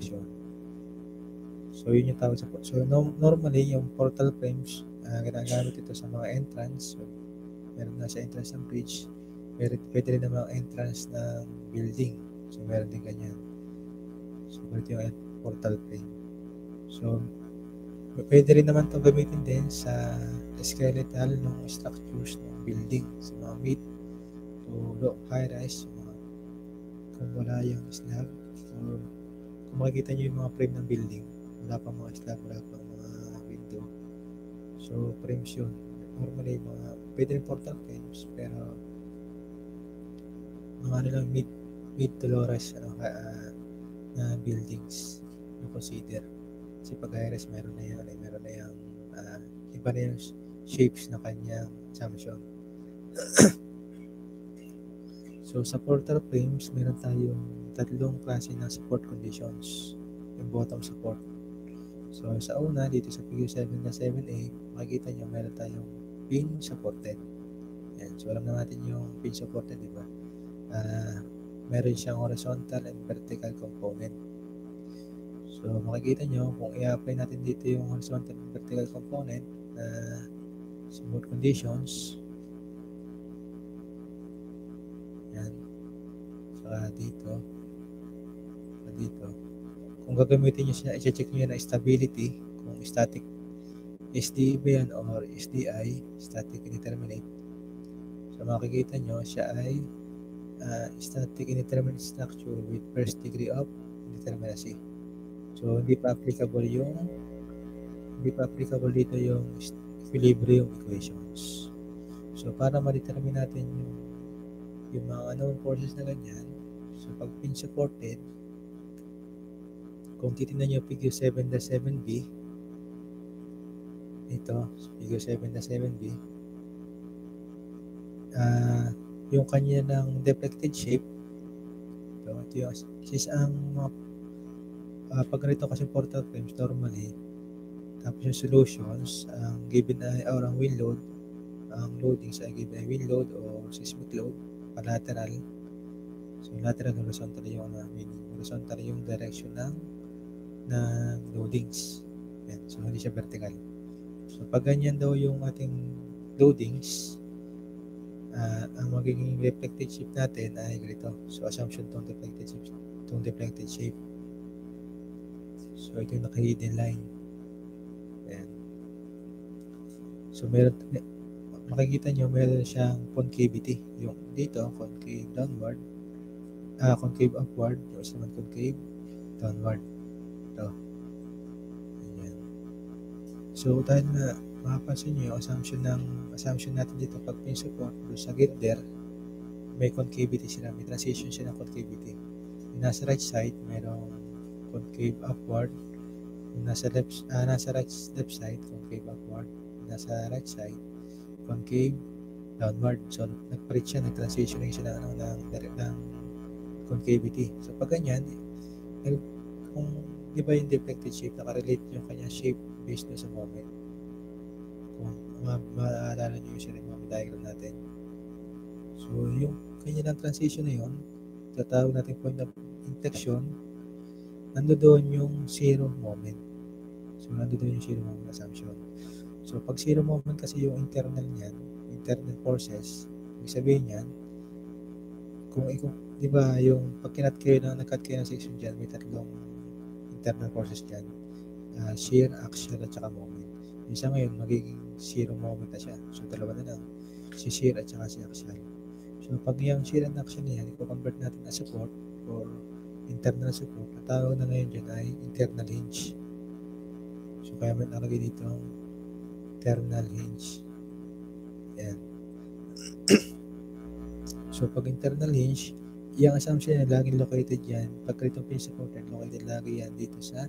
So, yun yung tawag sa so normally yung portal frames ginagamit ito sa mga entrance. So, meron na sa entrance ng bridge, pwede rin ng mga entrance ng building. So, meron din ganyan. So, ito yung portal frame. So, pwede rin naman ito gamitin din sa skeletal ng structures ng building, sa mga mid to low high-rise, kung wala yung slab, or kung makikita nyo yung mga frame ng building, wala pang mga slab, wala pang mga window. So, frames yun. Normally, pwede rin portal frames, pero mga ano lang, mid to low-rise na buildings na consider. Kasi pag high-rise, meron na yung iba na yung shapes na kanyang assumption. So, sa portal frames, meron tayong tatlong klase ng support conditions. Yung bottom support. So, sa una, dito sa figure 7 na 7A, makikita nyo meron tayong pin supported. Yan. So, alam na natin yung pin supported, di ba? Meron siyang horizontal and vertical component. So, makikita nyo, kung i-apply natin dito yung horizontal and vertical component na support conditions, yan. Saka dito, kung gagamitin nyo siya, i-check nyo na stability, kung static SDI ba yan or SDI, static indeterminate. So, makikita nyo, siya ay static indeterminate structure with first degree of indeterminacy. So, hindi pa applicable dito yung equilibrium equations. So, para ma-determine natin yung mga unknown forces na ganyan, so pag pin supported, kung titignan nyo figure 7-7B, ito, figure 7-7B, yung kanya ng deflected shape, ito yung, since ang pag ganito kasi portal frames normally, tapos yung solutions, ang given ay, or ang wind load, ang loadings ay given ay wind load o seismic load, lateral. So, lateral horizontal yung horizontal yung direction ng loadings. Yan. So, hindi siya vertical. So, pag ganyan daw yung ating loadings, ang magiging reflected shape natin ay ganito. So, assumption itong deflected shape. So, ito yung naka-hidden line. Ayan. So, makikita nyo, meron siyang concavity. Yung dito, concave downward, concave upward, yung isa naman concave downward. Ito. Ayan. So, dahil na makapansin nyo yung assumption natin dito pag pin support doon sa girder, may concavity sila, may transition siya ng concavity. Yung nasa right side, mayroong concave upward. Yung nasa left side, concave upward. Yung nasa right side, concave downward. So, nag-parit siya, nag-transition siya ng concavity. So, pag ganyan, kung di ba yung deflected shape, nakarelate yung kanya shape based na sa moment. Kung maaalala nyo yung ceramic diagram natin. So, yung kanya ng transition na yun, tatawag natin point of inflection, nando doon yung zero moment. So, nando doon yung zero moment assumption. So, pag zero moment kasi yung internal niyan, internal forces, ibig sabihin niyan, kung di ba yung pag nag-cut kayo ng section dyan, may tatlong internal forces dyan, shear, axial, at saka moment. Isa ngayon, magiging zero moment na siya. So, dalawa na lang, si shear at saka si axial. So, pag yung shear and axial na yan, ipo-convert natin na support or internal support. Ang tawag na ngayon dyan ay internal hinge. So, kaya may nakalagay dito internal hinge. Yan. So, pag internal hinge, yung assumption na laging located yan, pag itong pin supported, located lagi yan dito sa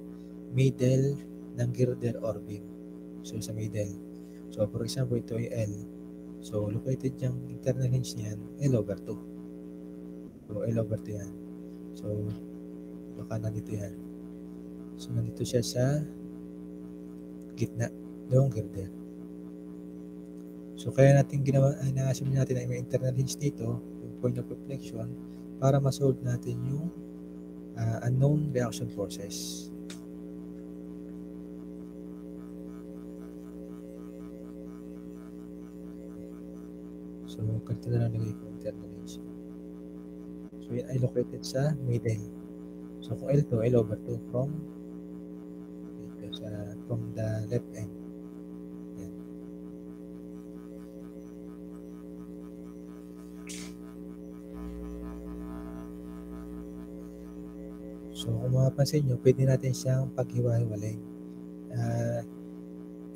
middle ng girder or beam. So, sa middle. So, for example, ito ay L. So, located yung internal hinge niyan, L over 2. So, L over 2 yan. So, baka nandito yan. So, nandito siya sa gitna ng girder. So, kaya natin na-assume natin na may internal hinge dito, yung point of reflection, para ma-solve natin yung unknown reaction forces. So, ganito na lang lagay ko internal hinge. So, yun ay located sa middle. So, kung L2, L over 2 from the left end. Yan. So, kung mapapansin nyo, pwede natin siyang paghiwa-hiwalay.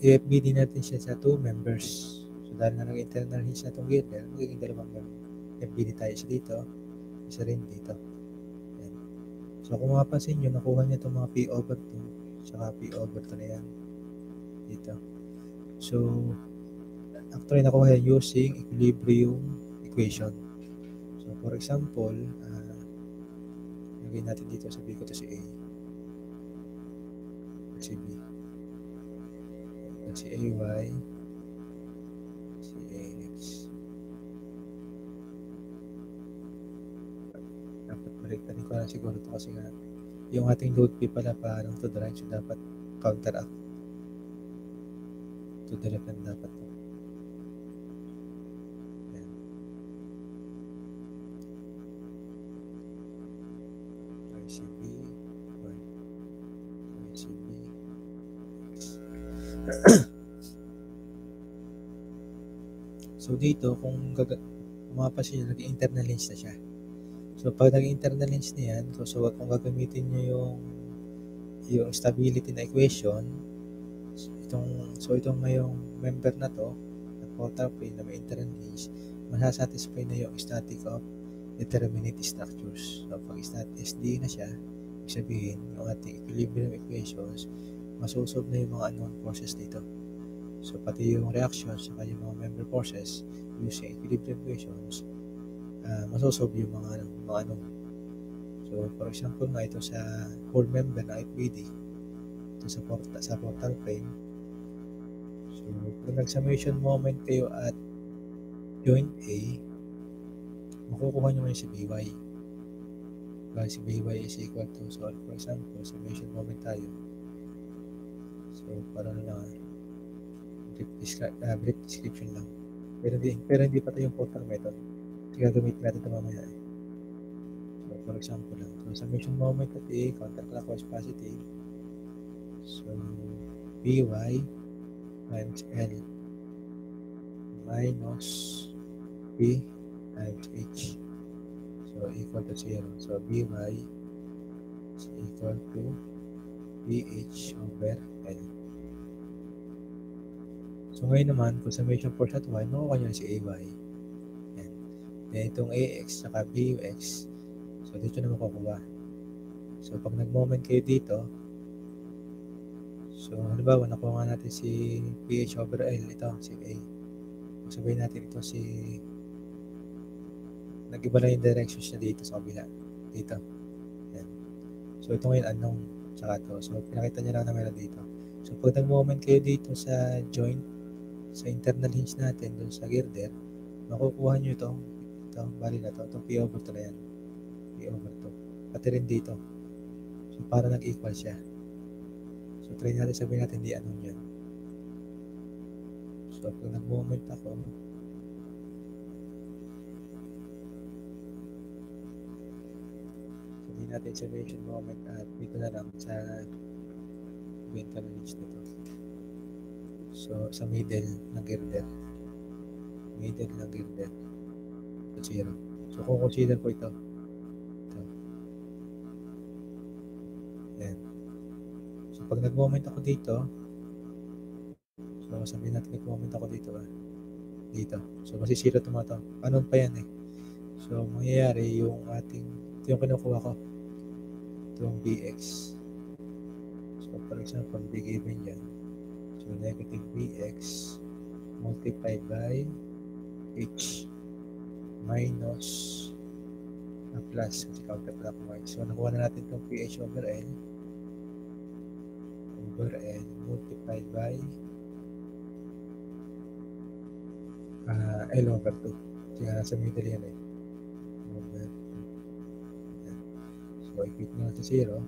I-FBD natin siya sa 2 members. So, dahil na nag-internal hinge na itong girder, magiging dalawang FBD tayo isa dito, isa rin dito. Yan. So, kung mapapansin nyo, nakuha niya itong mga P over 2, saka P over 2 na yan dito. So, actually, nakuha yan using equilibrium equation. So, for example, lagay natin dito, sabi ko to si A, si B, si AY, si AX. Dapat baliktarin ko na siguro ito kasi nga yung ating load P pala parang to the right, so dapat counteract to the left and dapat to. Ayan. ICB, ICB, so dito, kung mapapansin nyo, naging internal hinge na siya. So, pag naging internal hinge na yan, so kung gagamitin nyo yung stability na equation, itong ngayong member na to, at portal plane na may internal hinge, masasatisfy na yung static of determinate structures. So, pag SD na siya, ibig sabihin, yung ating equilibrium equations, masosolve na yung mga unknown forces dito. So, pati yung reactions, saka yung mga member forces, using equilibrium equations, masosolve yung mga unknown. So, for example nga ito sa 4 member na FBD, ito sa portal plane. So, kung nag-summation moment kayo at joint A, makukuha nyo ngayon si BY. Dahil si BY is equal to, so for example, summation moment tayo. So, para na lang, brief description lang. Pero hindi pa ito yung portal method. Kasi gagamit natin ito mamaya. So, for example lang. So, summation moment at A, counterclockwise positive. So, BY times L minus B times H. So, equal to 0. So, BY is equal to BH over L. So, ngayon naman, kung summation force at Y, makukuha nyo si AY. Yan. Then, itong AX saka BUX, so, dito na makukuha. So, pag nag-moment kayo dito, so, halimbawa, nakuha nga natin si BH over L, ito, si A. Sabihin natin ito si, nag-iba na yung directions niya dito sa kabila. Dito. Yan. So, ito ngayon, unknown, saka ito. So, pinakita niya lang na meron dito. So, pag nag-moment kayo dito sa joint, sa internal hinge natin, dun sa girder, makukuha nyo ito, bali na ito, itong P over 2 na yan. P over 2. Pati rin dito. So, para nag-equal siya. So, try natin, sabihin natin, di unknown yan. So, pag nag-moment ako, sabihin natin summation moment at dito na lang sa internal hinge nito. So, sa middle ng girder. Middle ng girder. So, 0. So, kung consider ko ito. Ito. Ayan. So, pag nag-moment ako dito, so, sabihin natin nag-moment ako dito. Dito. So, masisira ito mga ito. Anon pa yan eh. So, mangyayari yung ating, ito yung kinukuha ko. Ito yung BX. So, for example, be given yan. So, negative BX multiplied by H minus plus kasi counterclockwise. So, nakuha na natin itong PH over L multiplied by L over 2. Kaya nasa middle yan eh. Over 2. So, So, i-quit nyo sa 0.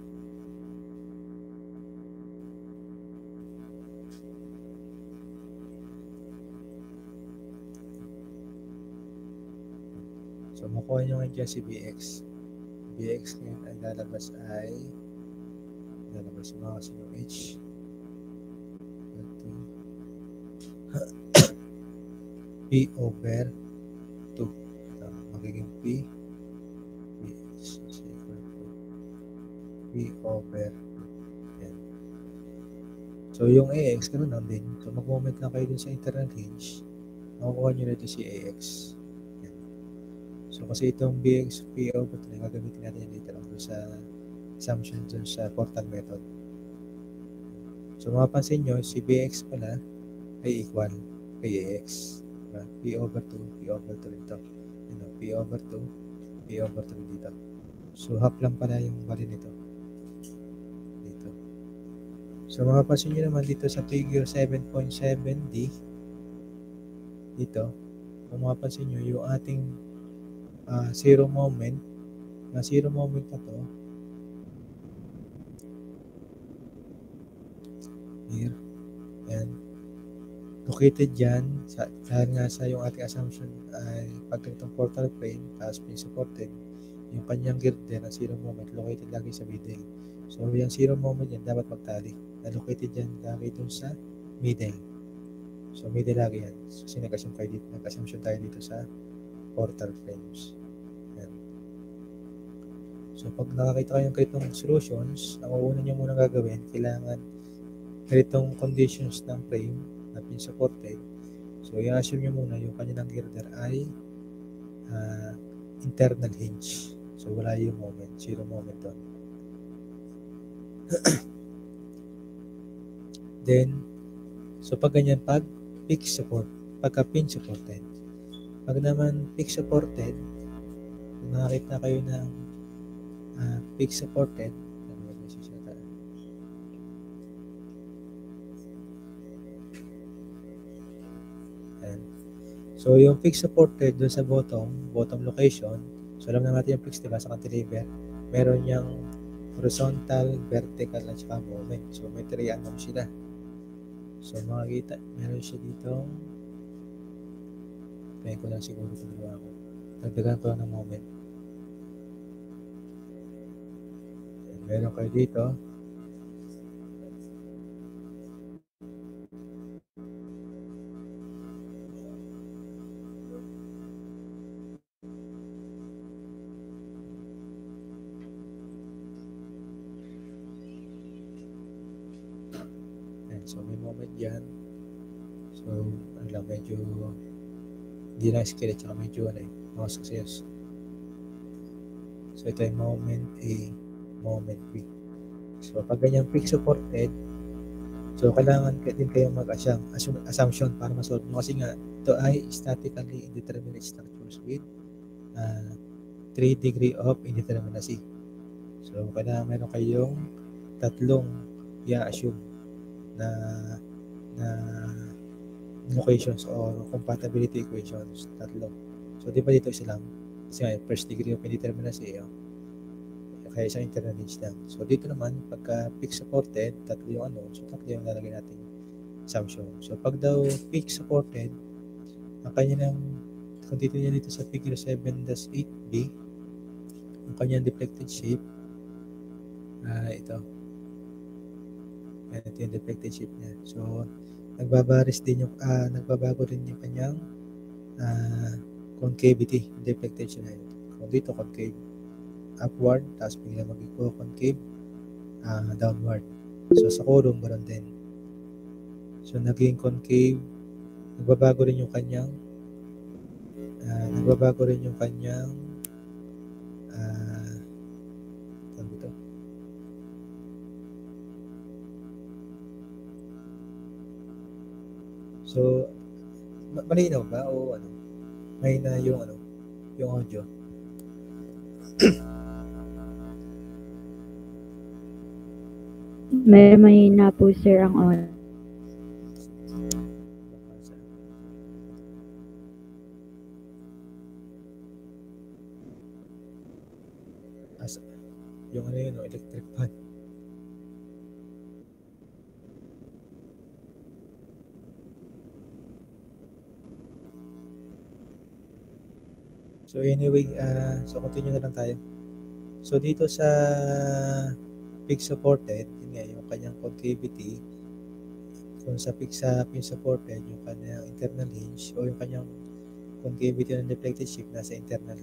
So, makuha nyo ngayon dyan si BX. BX ngayon ay lalabas yung mga kasi yung H. P over 2. Magiging P is equal to P over 2. Yan. So, yung AX, ganoon lang din. So, mag-moment lang kayo dun sa internal hinge. Makukuha nyo na ito si AX. Yan. So, kasi itong BX, P over 2, gagamitin natin yan dito lang dun sa assumption dun sa portal method. So, mapapansin nyo, si BX pala ay equal kay AX. Diba? P over 2, P over 2 ito. P over 2, P over 2 dito. So, half lang pala yung value nito. Dito. So, mapapansin nyo naman dito sa figure 7.7D, dito, kung mapapansin nyo, yung ating zero moment, na zero moment na to, here, and located dyan, dahil nga sa yung ating assumption ay pag itong portal plane, tapos being supported, yung kanyang girder ng zero moment, located lagi sa middle. So, yung zero moment yan, dapat magtali. Na located dyan, lagi dun sa middle. So, middle lagi yan. So, nag-assumption tayo dito sa portal frames. Yan. So, pag nakakita kayo ng ganitong solutions, ang una nyo muna gagawin, kailangan ganitong conditions ng frame na pin-supported. So, i-assume nyo muna yung kanilang girder ay internal hinge. So, wala yung moment, zero moment doon. Then, so pag ganyan, pag fixed support, pagka pin supported. Pag naman fixed supported, kung nakakita kayo ng fixed supported, so yung fixed supported doon sa bottom location, so alam na natin yung fixed, diba, sa cantilever, meron yung horizontal, vertical, at saka moment. So may 3 sila. So makikita, meron siya dito. Kaya ko lang siguro tuloy ako. Nagdagan ko lang ng moment. Meron kayo dito. So may moment dyan. So ano lang, medyo hindi lang skillet, tsaka medyo mga success. So ito yung moment A, moment B. So pag ganyan fixed supported, so kailangan din kayo mag-assumption para ma-solve mo, kasi nga ito ay statically indeterminate structures with 3 degree of indeterminacy. So kailangan meron kayong tatlong i-assume na locations or compatibility equations, tatlo. So di ba dito isa lang? Kasi nga, first degree of indeterminacy, kaya isang internal hinge lang. So dito naman, pagka fixed supported, tatlo yung so tatlo yung lalagay natin assumption. So pag daw fixed supported, ang kanya kung dito niya dito sa figure 7-8b, ang kanyang deflected shape, ito. Ito yung deflected shape niya. So, nagbabago rin yung kanyang concavity, deflected shape na ito. Kung dito, concave upward, tapos bigla mag-concave downward. So, sa column, ganoon din. So, naging concave, nagbabago rin yung kanyang so, malinaw ba o ano? May na yung audio. May na po, sir, ang audio. Yung electric fan. So anyway, so continue na lang tayo. So dito sa pig supported, yun nga, yung kanyang concavity, kung sa pin supported, yung kanyang internal hinge o yung kanyang concavity ng deflected ship nasa internal,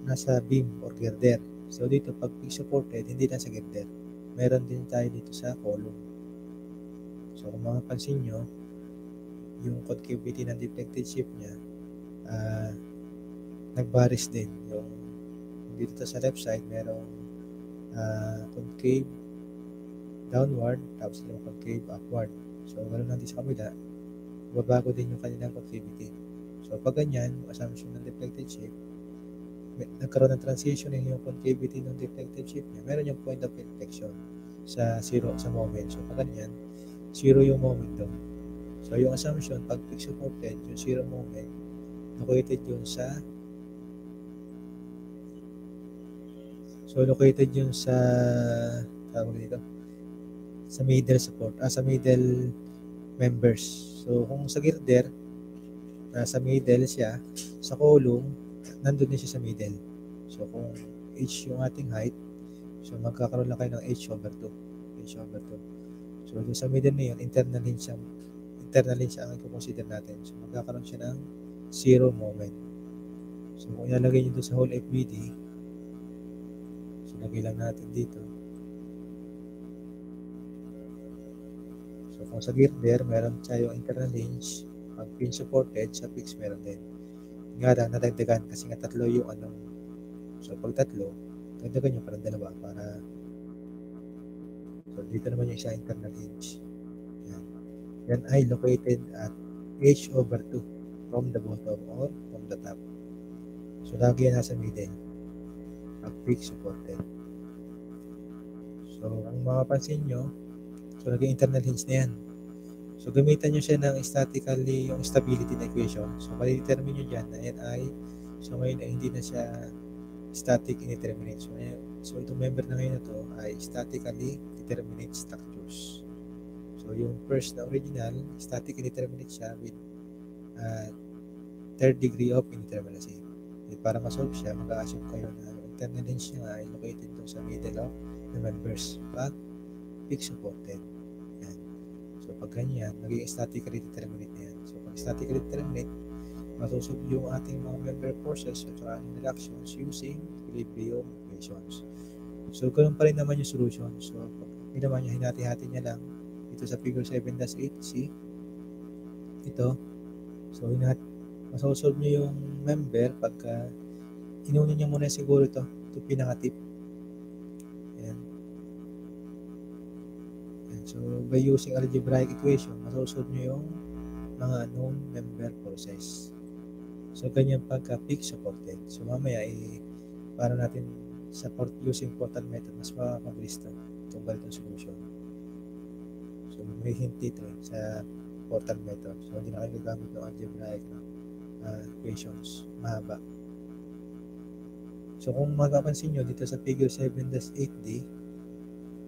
nasa beam or girder. So dito pag pig supported, hindi nasa girder. Meron din tayo dito sa column. So kung mapapansin nyo, yung concavity ng deflected ship niya, nagbaris din. Yung dito sa left side, merong concave downward, tapos yung concave upward. So, ganoon lang din sa kabila, babago din yung kanilang concavity. So, pag ganyan, yung assumption ng deflected shape, nagkaroon ng transition yung concavity ng deflected shape niya, meron yung point of inflection sa zero, sa moment. So, pag ganyan, zero yung moment doon. So, yung assumption, pag pig supported, yung zero moment, located yun sa tawag dito, sa middle support, sa middle members. So, kung sa girder, nasa middle siya, sa column, nandun din siya sa middle. So, kung h yung ating height, so magkakaroon lang kayo ng h over 2. So, doon sa middle na yun, internal hinge ang i-consider natin. So, magkakaroon siya ng zero moment. So, kung ilalagay nyo doon sa whole FBD, so, lagay lang natin dito. So, kung sa girder, meron tayong internal hinge. Pag pin supported, sa fix meron din. Nga lang, nadagdagan kasi nga tatlo yung So, pag tatlo, dagdagan nyo parang dalawa para so, dito naman yung isa internal hinge. Yan ay located at h over 2 from the bottom or from the top. So, lagi yan nasa middle. Pag fix supported. So, kung mapapansin nyo, so, naging internal hinge na yan. So, gamitan nyo siya ng yung stability na equation. So, mali-determine nyo dyan na yan ay, so, ngayon ay hindi na siya static indeterminate. So, itong member na ngayon na to ay statically determinate structures. So, yung first na original, static indeterminate siya with third degree of indeterminacy. Para ma-solve siya, mag-a-assume kayo na yung internal hinge niya ay located doon sa middle of the members pag pig supported. Yan. So, pag ganyan, magiging statically determinate na yan. So, pag statically determinate, masusolve yung ating mga member forces at saka interactions using equilibrium equations. So, ganun pa rin naman yung solution. So, pag ginawa niya, hinati-hati niya lang ito sa figure 7-8C. Ito. So, masosolve niyo yung member pagka inunin niya muna siguro ito pinaka-tip. Ayan. So, by using algebraic equation, masosolve niyo yung mga known member forces. So, ganyan pagka pig supported. So, mamaya, para natin using portal method, mas mapabilis ito itong ganitong solution. So, may hint dito sa portal method. So, hindi na kayo gagamit ng algebraic equations. Mahaba. So, kung mapapansin nyo, dito sa figure 7-8D,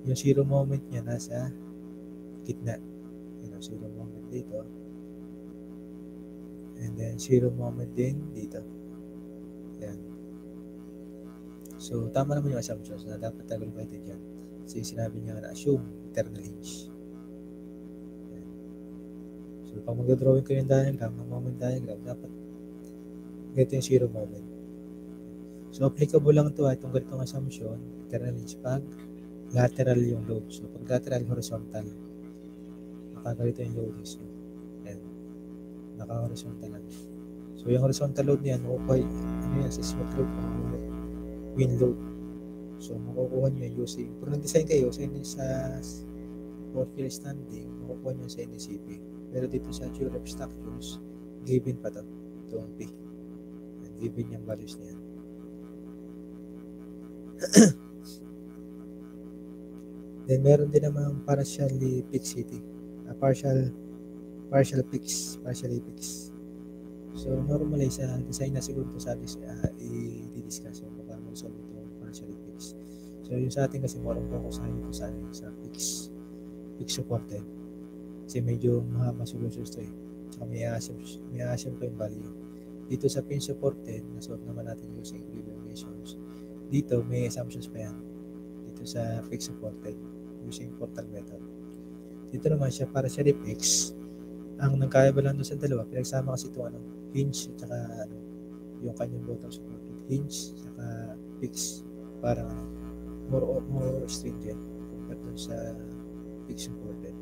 yung zero moment niya nasa gitna. Yung zero moment dito. And then, zero moment din dito. Ayan. So, tama naman yung assumptions na dapat tagal-guided dyan. Kasi sinabi niya na assume eternal hinge. Ayan. So, pag mag-drawing kayo ng moment diagram, dapat ganito yung zero moment. So, applicable lang ito itong ganitong assumption, eternal hinge, pag lateral yung load. So, pag lateral, horizontal. Nakagalito yung load. So, ayan. Naka-horizontal lang. So, yung horizontal load niyan, seismic load, wind load. So, makukuha nyo using, kung nag-design kayo sa vertical standing, makukuha nyo sa NCP. Pero dito sa theory of structures, given pa ito. Itong P. And given yung values niyan. Then, meron din naman partially fixity. Partially fixed. So, normally sa design na siguro ito sa i-discuss yung baka mag-solve itong partially fixed. So yung sa atin kasi more on focus na dito sa fixed supported. Kasi medyo mahaba solutions to eh. Saka may assume ko yung value. Dito sa pin supported, na-solve naman natin using equations. Dito may assumptions pa yan. Dito sa fixed supported using portal method. Dito naman siya para siya fix. Ang nagkaiba lang doon sa dalawa, pinagsama kasi ito hinge at saka yung kanyang bottom supported. Hinge at fix. Parang more stringent compared doon sa fixed supported.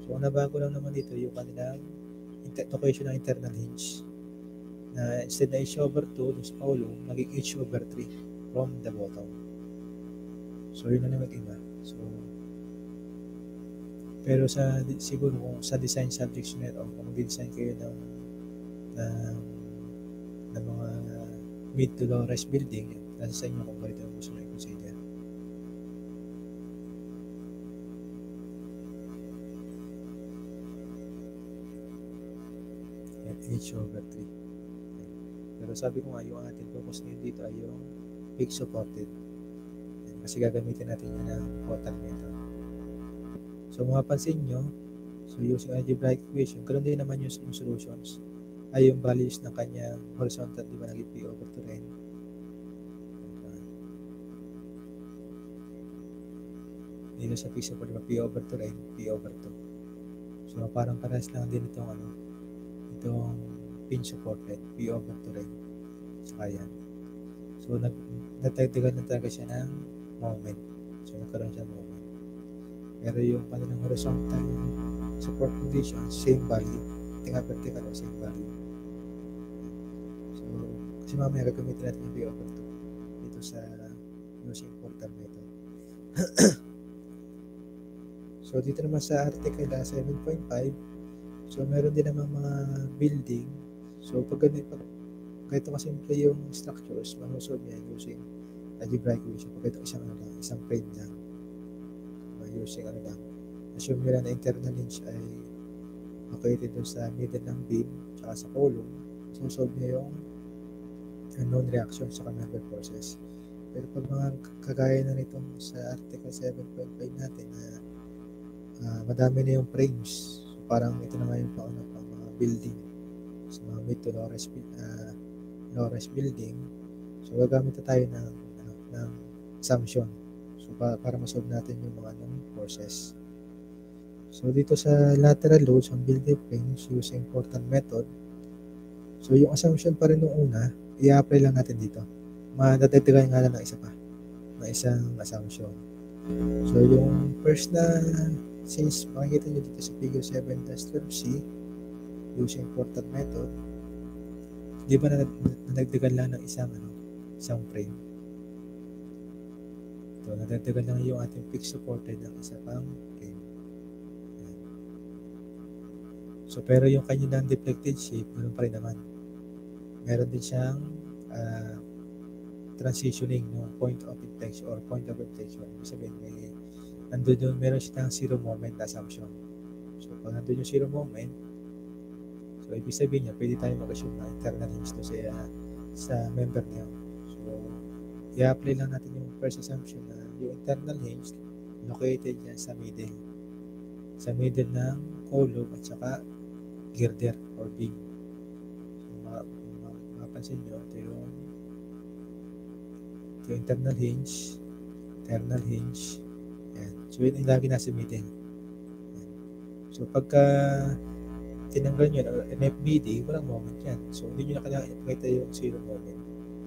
So, ang nabago lang naman dito yung kanilang location ng internal hinge na instead na h/2 dun sa column, naging h/3 from the bottom. So, yun na naman iba. So, pero siguro kung sa design subjects nyo o kung mag-design kayo ng mga mid to low rise building, nasa sa inyo kung ganito ang gusto nyo i-consider. h/3. Pero sabi ko nga, yung ating focus ngayon dito ay yung fixed supported. Kasi gagamitin natin yun ng portal method. So, mapapansin nyo, so using algebraic equation, ganoon din naman yung solutions ay yung values ng kanyang horizontal, di ba, naging P/2N. Dito sa fixed support, di ba, P/2N, P/2. So, parang parehas lang din itong pin supported, P/2N. Saka yan. So, natagdagan na talaga siya ng moment. So, nagkaroon siya ng moment. Pero yung kanilang horizontal support condition, same value. Tingnan vertical o same value. So, kasi mamaya gagamitin natin yung P/2 dito sa using portal method. So, dito naman sa article 7.5, so meron din naman mga building. So, pag ganito kasimple yung structures, manusolve niya using algebraic equation. Pag ito isang frame lang. Using assume nila na internal hinge ay located doon sa middle ng beam tsaka sa column. So, solve niya yung known reaction sa member forces. Pero pag mga kagaya na nitong sa article 7.5 natin na madami na yung frames. So, parang ito na nga yung pang mga building sa mga mid to low rise building. So, gagamit na tayo ng assumption. So, para masolve natin yung mga forces. So, dito sa lateral loads on building frames using portal method, so yung assumption pa rin nung una, i-apply lang natin dito. Madadagdagan nga lang ng isa pa, na isang assumption. So, yung first na, since makikita nyo dito sa figure 7-12C, using portal method, di ba nadagdagan lang ng isang frame. So, nadagdagan lang yung ating fixed supported ng isa pang frame. So, pero yung kanyang deflected shape, ganoon pa rin naman. Meron din siyang transitioning ng point of inflection or point of inflection. Ibig sabihin, meron siyang zero moment assumption. So, pag nandun yung zero moment, so, ibig sabihin niya, pwede tayo mag-assume na internal hinge to sa member niya. So, i-apply lang natin yung first assumption na yung internal hinge located yan sa middle ng column at saka girder or beam. So, mapansin nyo, ito yung internal hinge. Yan. So, yun yung lagi nasa middle. Yan. So, pagka tinanggal nyo na NFBD, walang moment yan. So, hindi nyo na kailangan ipakita yung zero moment.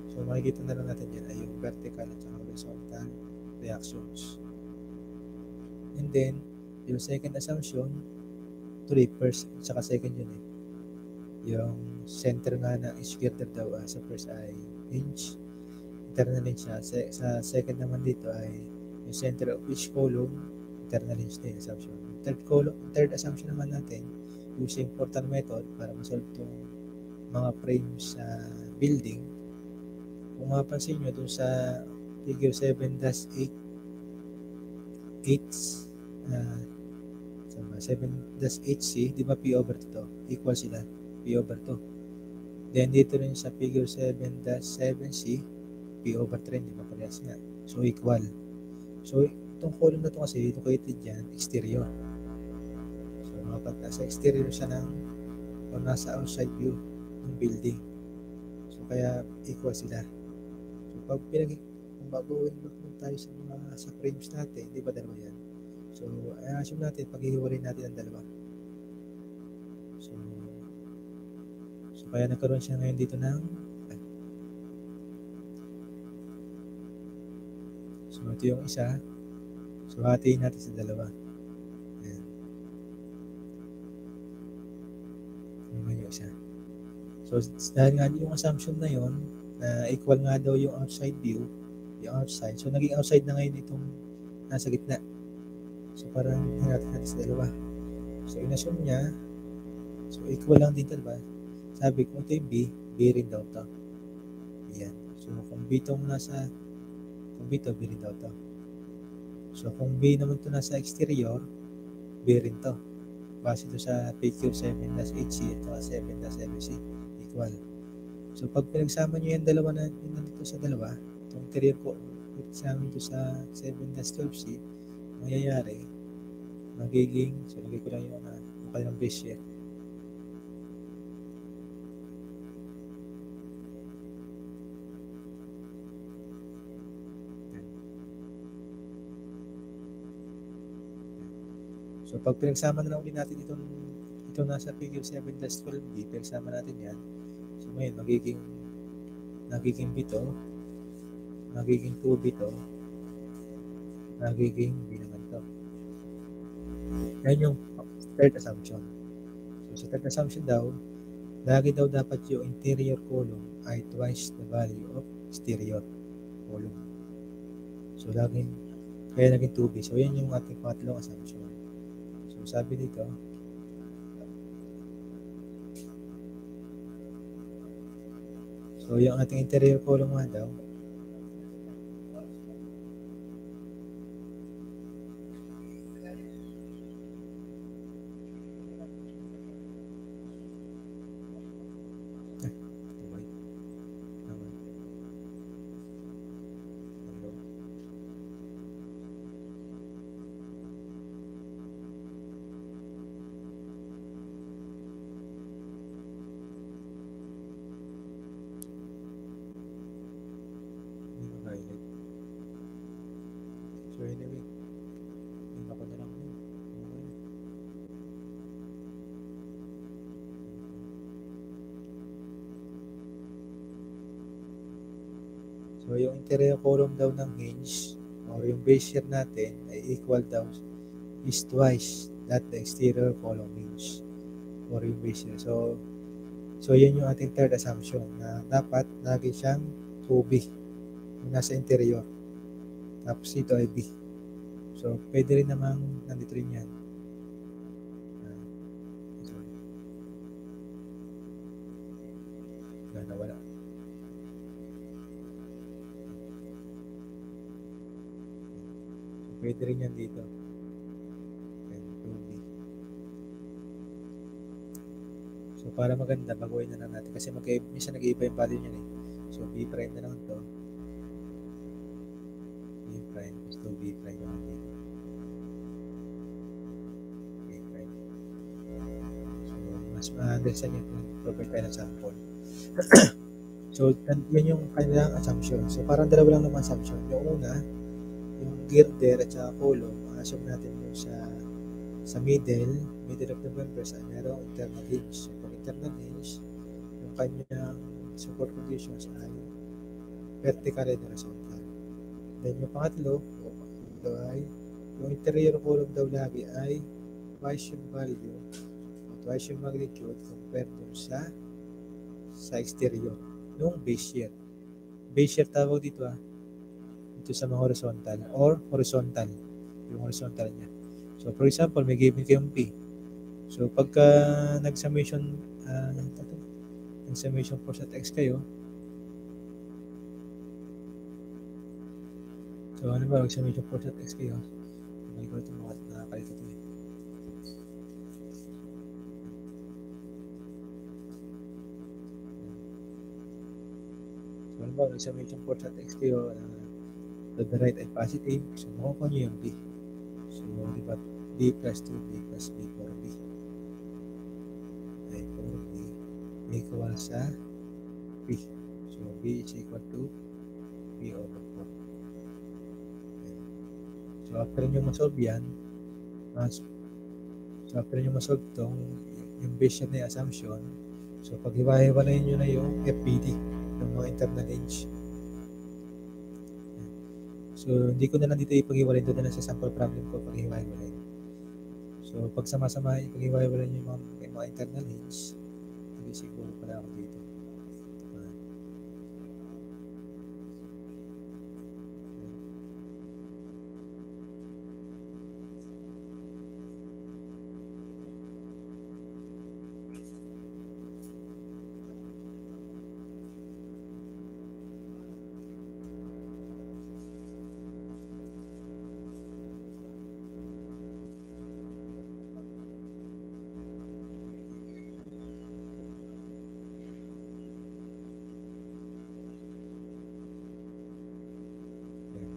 So, makikita na lang natin yan ay yung vertical at saka horizontal reactions. And then, yung second assumption, tuloy first at saka second yun eh. Yung center nga ng each girder daw sa first ay hinge. Internal hinge siya. Sa second naman dito ay yung center of each column, internal hinge din assumption. Third assumption naman natin, using portal method para masolve itong mga frames sa building. Kung mapansin nyo dun sa figure 7-8 7-8C, di ba P/2 to? Equal sila, P/2. Then dito rin sa figure 7-7C, P over 3, di ba parehas nga? So, equal. So, itong column na to kasi located dyan, exterior. So, kapag nasa exterior siya o nasa outside view ng building. So, kaya equal sila. So, kung baguhin naman tayo sa frames natin, di ba dalawa yan? So, assume natin, paghihiwalay natin ang dalawa. So, kaya nagkaroon siya ngayon dito ng so, ito yung isa. So, hatiin natin sa dalawa. Ayan. Yung isa. So, dahil nga yung assumption na yun, na equal nga daw yung outside view, yung outside. So, naging outside na ngayon itong nasa gitna. So, parang hinatin natin sa dalawa. So, inassume niya, so, equal lang din ito, diba? Sabi ko, ito yung B rin daw ito. Ayan. So, kung B ito, B rin daw ito. So, kung B naman ito nasa exterior, B rin ito. Base ito sa PQ 7-HC at 7-MC. Equal. So, pag pinagsama nyo yung dalawa na nandito sa dalawa, itong interior ko, pinagsama nyo sa 7-12C, mangyayari, magiging, so lagay ko lang yung kanilang base share. So, pag pinagsama na lang ulit natin ito nasa figure 7-12B, pinagsama natin yan. So, ngayon, nagiging B to, nagiging 2B to, nagiging B naman to. Yan yung third assumption. So, sa third assumption daw, lagi daw dapat yung interior column ay twice the value of exterior column. So, kaya naging 2B. So, yan yung ating pangatlong assumption. So, sabi dito, so, yung ating interior column nga daw, so anyway, hindi ako na lang so yung interior column daw ng hinge or yung base shear natin ay equal daw is twice that the exterior column hinge or yung base shear. So yun yung ating third assumption na dapat lagi siyang 2B yung nasa interior. Tapos ito ay B. So, pwede rin namang nandito rin yan. Nawala. So, pwede rin yan dito. And 2B. So, para maganda, baguhin na lang natin. Kasi minsan nag-iiba yung value niyan eh. So, B prime na lang ito. Prime is 2B prime naman dito. B prime. So, mas ma-understand yung provide tayo ng sample. So, yan yung kanilang assumption. So, parang dalawa lang naman assumption. Yung una, yung girder at saka column, assume natin yung sa middle of the members ay merong internal hinge. So, pag internal hinge, yung kanyang support conditions ay vertical and horizontal. Then yung pangatlo ay yung interior column daw lagi ay twice yung value o twice yung magnitude compared dun sa exterior yung base shear. Base shear tawag dito dito sa mga horizontal or horizontal yung horizontal niya. So for example, may given kayong P. So pagka nag-summation force at X kayo, so, ano ba, mag-summation force at X kayo? May ko ito nakakalit ito eh. So, halimbawa, nag-submit yung port sa text kayo na to the right ay positive. So, makukuha nyo yung B. So, di ba, B plus 2, B plus B for B. Ay, for B equal sa B. So, B is equal to B over 4. So, after nyo masolve yan, yung base yan na yung assumption, so, pag hiwa-hiwalayin nyo na yung FBD, yung mga internal range. So, hindi ko na lang dito ipag-hiwalay, doon na lang sa sample problem ko pag hiwa-hiwalay. So, pag sama-sama, ipag-hiwa-hiwalay nyo yung mga internal range, hindi siguro pala ako dito.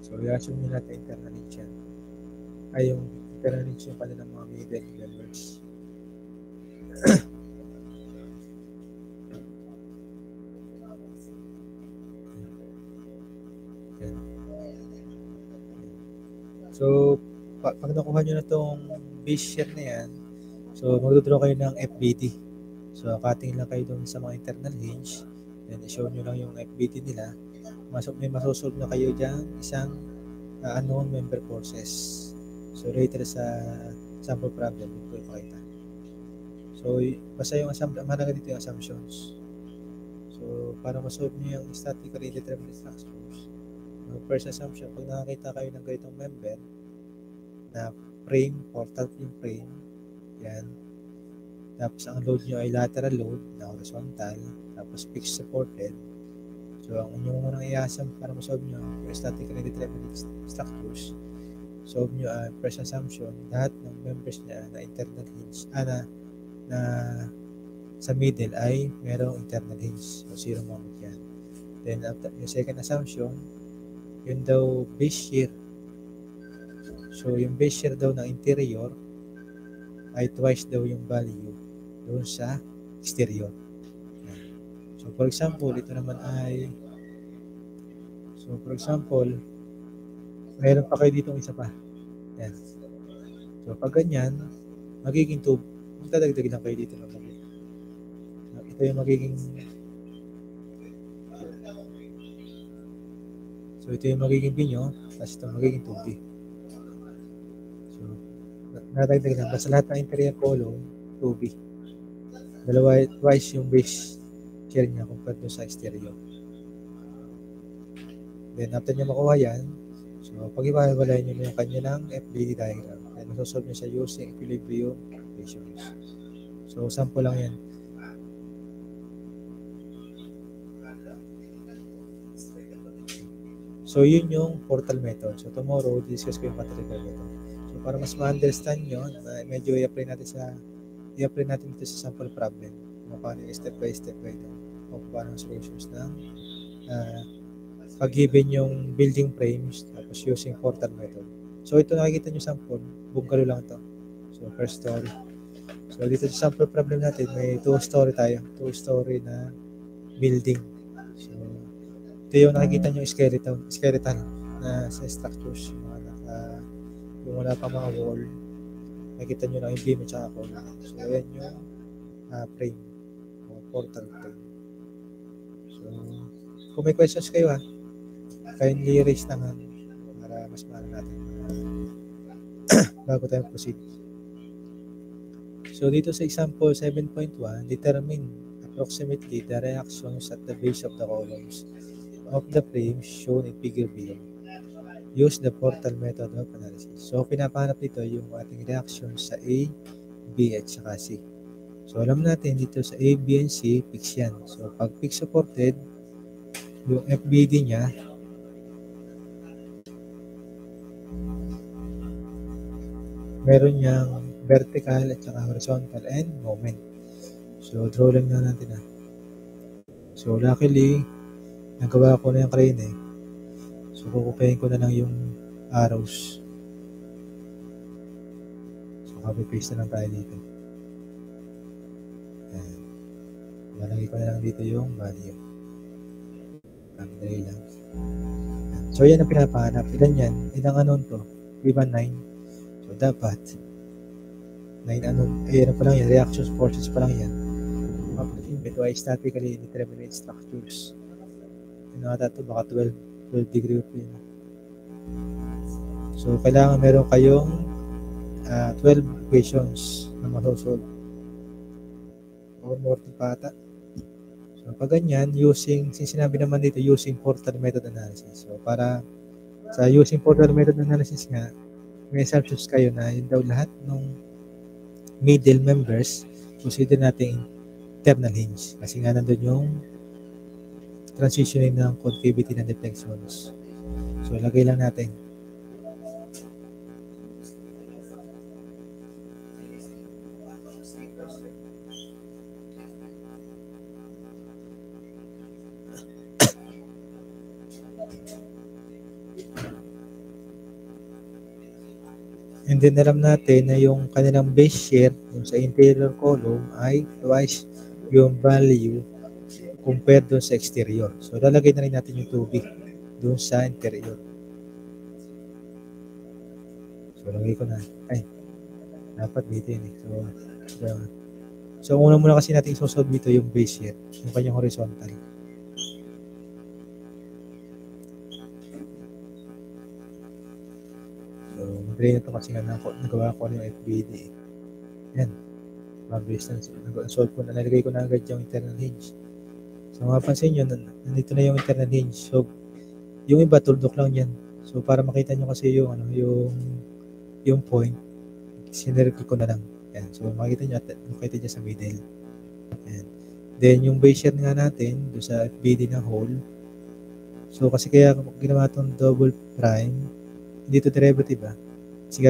So, i-assume nyo natin internal range yan. Ay, yung internal range yung kanilang mga middle members. So, pag nakuha nyo na itong base share na yan, so, magdodraw kayo ng FBD. So, cutting lang kayo dun sa mga internal range. Then, i-show nyo lang yung FBD nila. May masosolve na kayo dyan isang unknown member forces. So, later sa sample problem, ito ko ipakita. So, basta yung mahalaga dito yung assumptions. So, para masolve nyo yung statically determinate structures, first assumption, pag nakakita kayo ng ganitong member na frame, portal frame, yan. Tapos, ang load nyo ay lateral load na horizontal, tapos fixed supported. So, ang inyong unang i-assume para masolve nyo yung statically determinate structures, solve nyo ang first assumption, lahat ng members niya na internal hinge, na sa middle ay merong internal hinge. So, zero moment yan. Then, after, yung second assumption, yun daw base shear. So, yung base shear daw ng interior ay twice daw yung value doon sa exterior. So, for example, ito naman ay mayroon pa kayo ditong isa pa. Yan. So, pag ganyan, magiging tube. Magdadagdag lang kayo dito ng mali. Ito yung magiging B nyo, tapos ito magiging 2B. So, nadagdag lang. Basta lahat ng interior column, 2B. Dalawa, twice yung base share niya compared to sa exterior. Then, after nyo makuha yan, so, pag iwalay nyo yung kanilang FBD diagram, then masosolve nyo siya using equilibrium equations. So, sample lang yan. So, yun yung portal method. So, tomorrow, discuss ko yung matrilinear method. So, para mas ma-understand nyo, medyo i-apply natin ito sa sample problem. Kung paano yung step by step ito. Kung paano ang solutions ng pag-given yung building frames, tapos using portal method. So, ito nakikita nyo sample. Bungalow lang to. So, first story. So, dito sa sample problem natin, may two-story tayo. Two-story na building. So, ito yung nakikita nyo skeletal na sa structures. Yung wala pa mga wall, nakikita nyo lang yung beam at saka column. So, yan yung frame. Portal frame. So, kung may questions kayo kindly raise naman para mas mahal natin bago tayo proceed. So, dito sa example 7.1, determine approximately the reactions at the base of the columns of the frame shown in figure below. Use the portal method of analysis. So, pinapahanap dito yung ating reactions sa A, B, at saka C. So, alam natin dito sa A, B, and C, fix yan. So, pag fix supported, yung FBD niya, meron niyang vertical at saka horizontal and moment. So, draw lang na natin So, luckily, Nagawa ko na yung crane eh. So, kukupayin ko na lang yung arrows. So, copy-paste na lang tayo dito. Ayan. Lalagay ko na lang dito yung value. Dali lang. So, yan ang pinapahanap. Ilan yan? Ilang anon to? 9. So, dapat 9 anon. Ano pa lang yan? Reactions forces pa lang yan. Ito ay statically indeterminate structures. Ano ata ito? Baka 12 degree of freedom. So, kailangan meron kayong 12 equations na masosolve. Or more pa ata. So, pag ganyan, since sinabi naman dito, using Porter method analysis. So, para sa using Porter method analysis nga, may assumptions kayo na yun daw lahat ng middle members, consider natin internal hinge. Kasi nga nandun yung transitioning ng concavity ng deflections. So, lagay lang natin. And then alam natin na yung kanilang base shear yung sa interior column ay twice yung value compared doon sa exterior. So, lalagay na rin natin yung tubig doon sa interior. So, lagay ko na. Ay, dapat dito yun eh. So una muna kasi natin isosolve dito yung base shear, yung kanyang horizontal. So, mag-drain ito kasi nga nagawa ko yung FBD. Yan. Mabilis na. Solve ko na. Nalagay ko na agad yung internal hinge. So, mapapansin nyo, nandito na yung internal hinge. So, yung iba, tuldok lang yan. So, para makita nyo kasi yung point, sinircle ko na lang. Yan. So, makita nyo, makita nyo sa middle. Yan. Then, yung base shear nga natin, doon sa FBD na hole. So, kasi kaya ginawa itong double prime, dito derivative kasi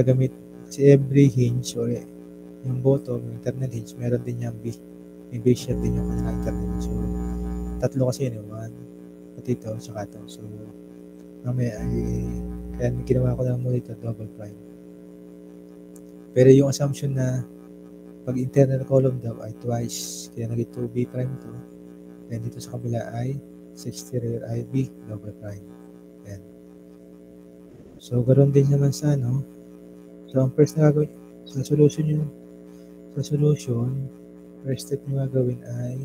every hinge or yung bottom, yung internal hinge, meron din yung may base shear din yung kanilang internal hinge. So, tatlo kasi yun, pati ito, saka ito. So, mamaya kaya ginawa ko lang muna ito, double prime. Pero yung assumption na pag internal column daw ay twice, kaya naging 2B prime to, then dito sa kabila ay sa exterior ay B double prime. Yan. So, ganoon din naman sa So, ang first na gagawin sa solution, first step nyo gagawin ay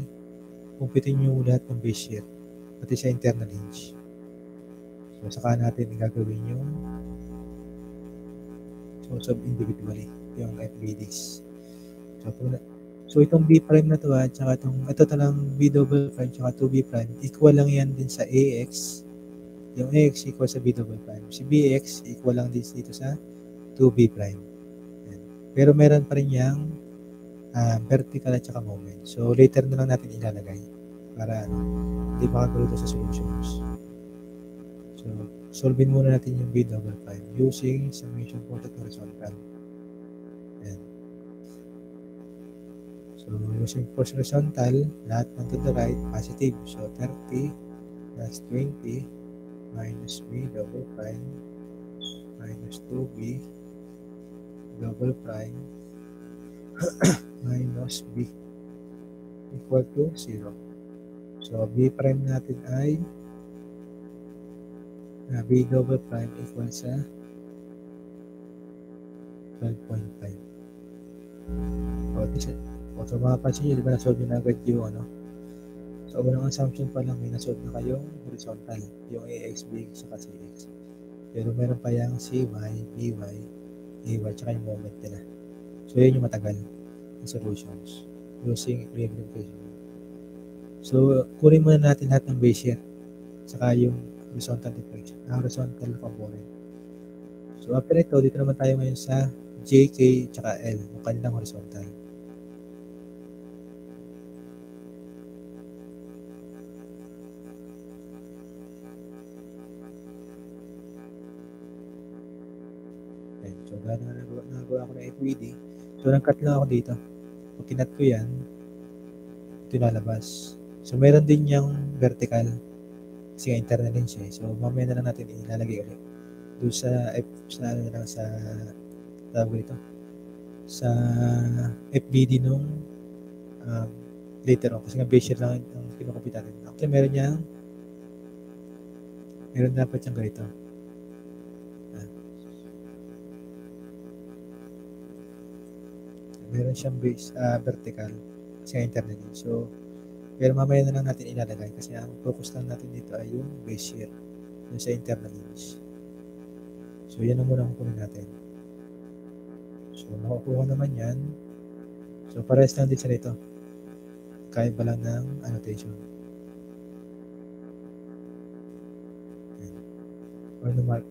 kumpitin nyo lahat ng base shear, pati sa internal hinge. So, saka natin gagawin yung solve individually, yung FBDs. So, itong B prime na to tsaka ito talang B double prime, tsaka 2B prime, equal lang yan din sa AX. Yung AX equal sa B double prime. Si BX equal lang din dito sa 2B prime. Yan. Pero meron pa rin yung vertical at saka moment. So, later na lang natin ilalagay para hindi makagulo sa solutions. So, solvein muna natin yung B double prime using summation quotient horizontal. Yan. So, using force horizontal, lahat ng to the right, positive. So, 30 plus 20 minus B double prime minus 2B double prime minus B equal to 0. So, B prime natin ay B double prime equal sa 12.5. So, mapapansin nyo, di ba nasolve nyo na agad yung So, unang assumption pa lang, may nasolve na kayong horizontal, yung AX, BX, saka CX. Pero meron pa yung CY, BY, AY, tsaka yung moment nila. So, yun yung matagal na solutions using equilibrium equation. So, kunin muna natin lahat ng base shear, saka yung horizontal deflection, horizontal component. So, after ito, dito naman tayo ngayon sa JK, tsaka L, yung kanilang horizontal. So, nagawa ko na FBD. So, nag-cut lang ako dito. Pag kinat ko yan, ito lalabas. So, meron din yung vertical. Kasi nga internal din siya. So, mamaya na lang natin ilalagay ulit. Doon sa tawag ito, sa FBD nung later on. Kasi nga base year lang ang kinukupit natin. Actually, meron dapat siyang ganito. Meron siyang base vertical kasi nga internal yun. So, pero mamaya na lang natin ilalagay kasi ang focus lang natin dito ay yung base year dun sa internal hinge. So, yan ang muna kukunin natin. So, makukuha naman yan. So, parehas lang din siya nito. Kaya ba lang ng annotation. Or no mark,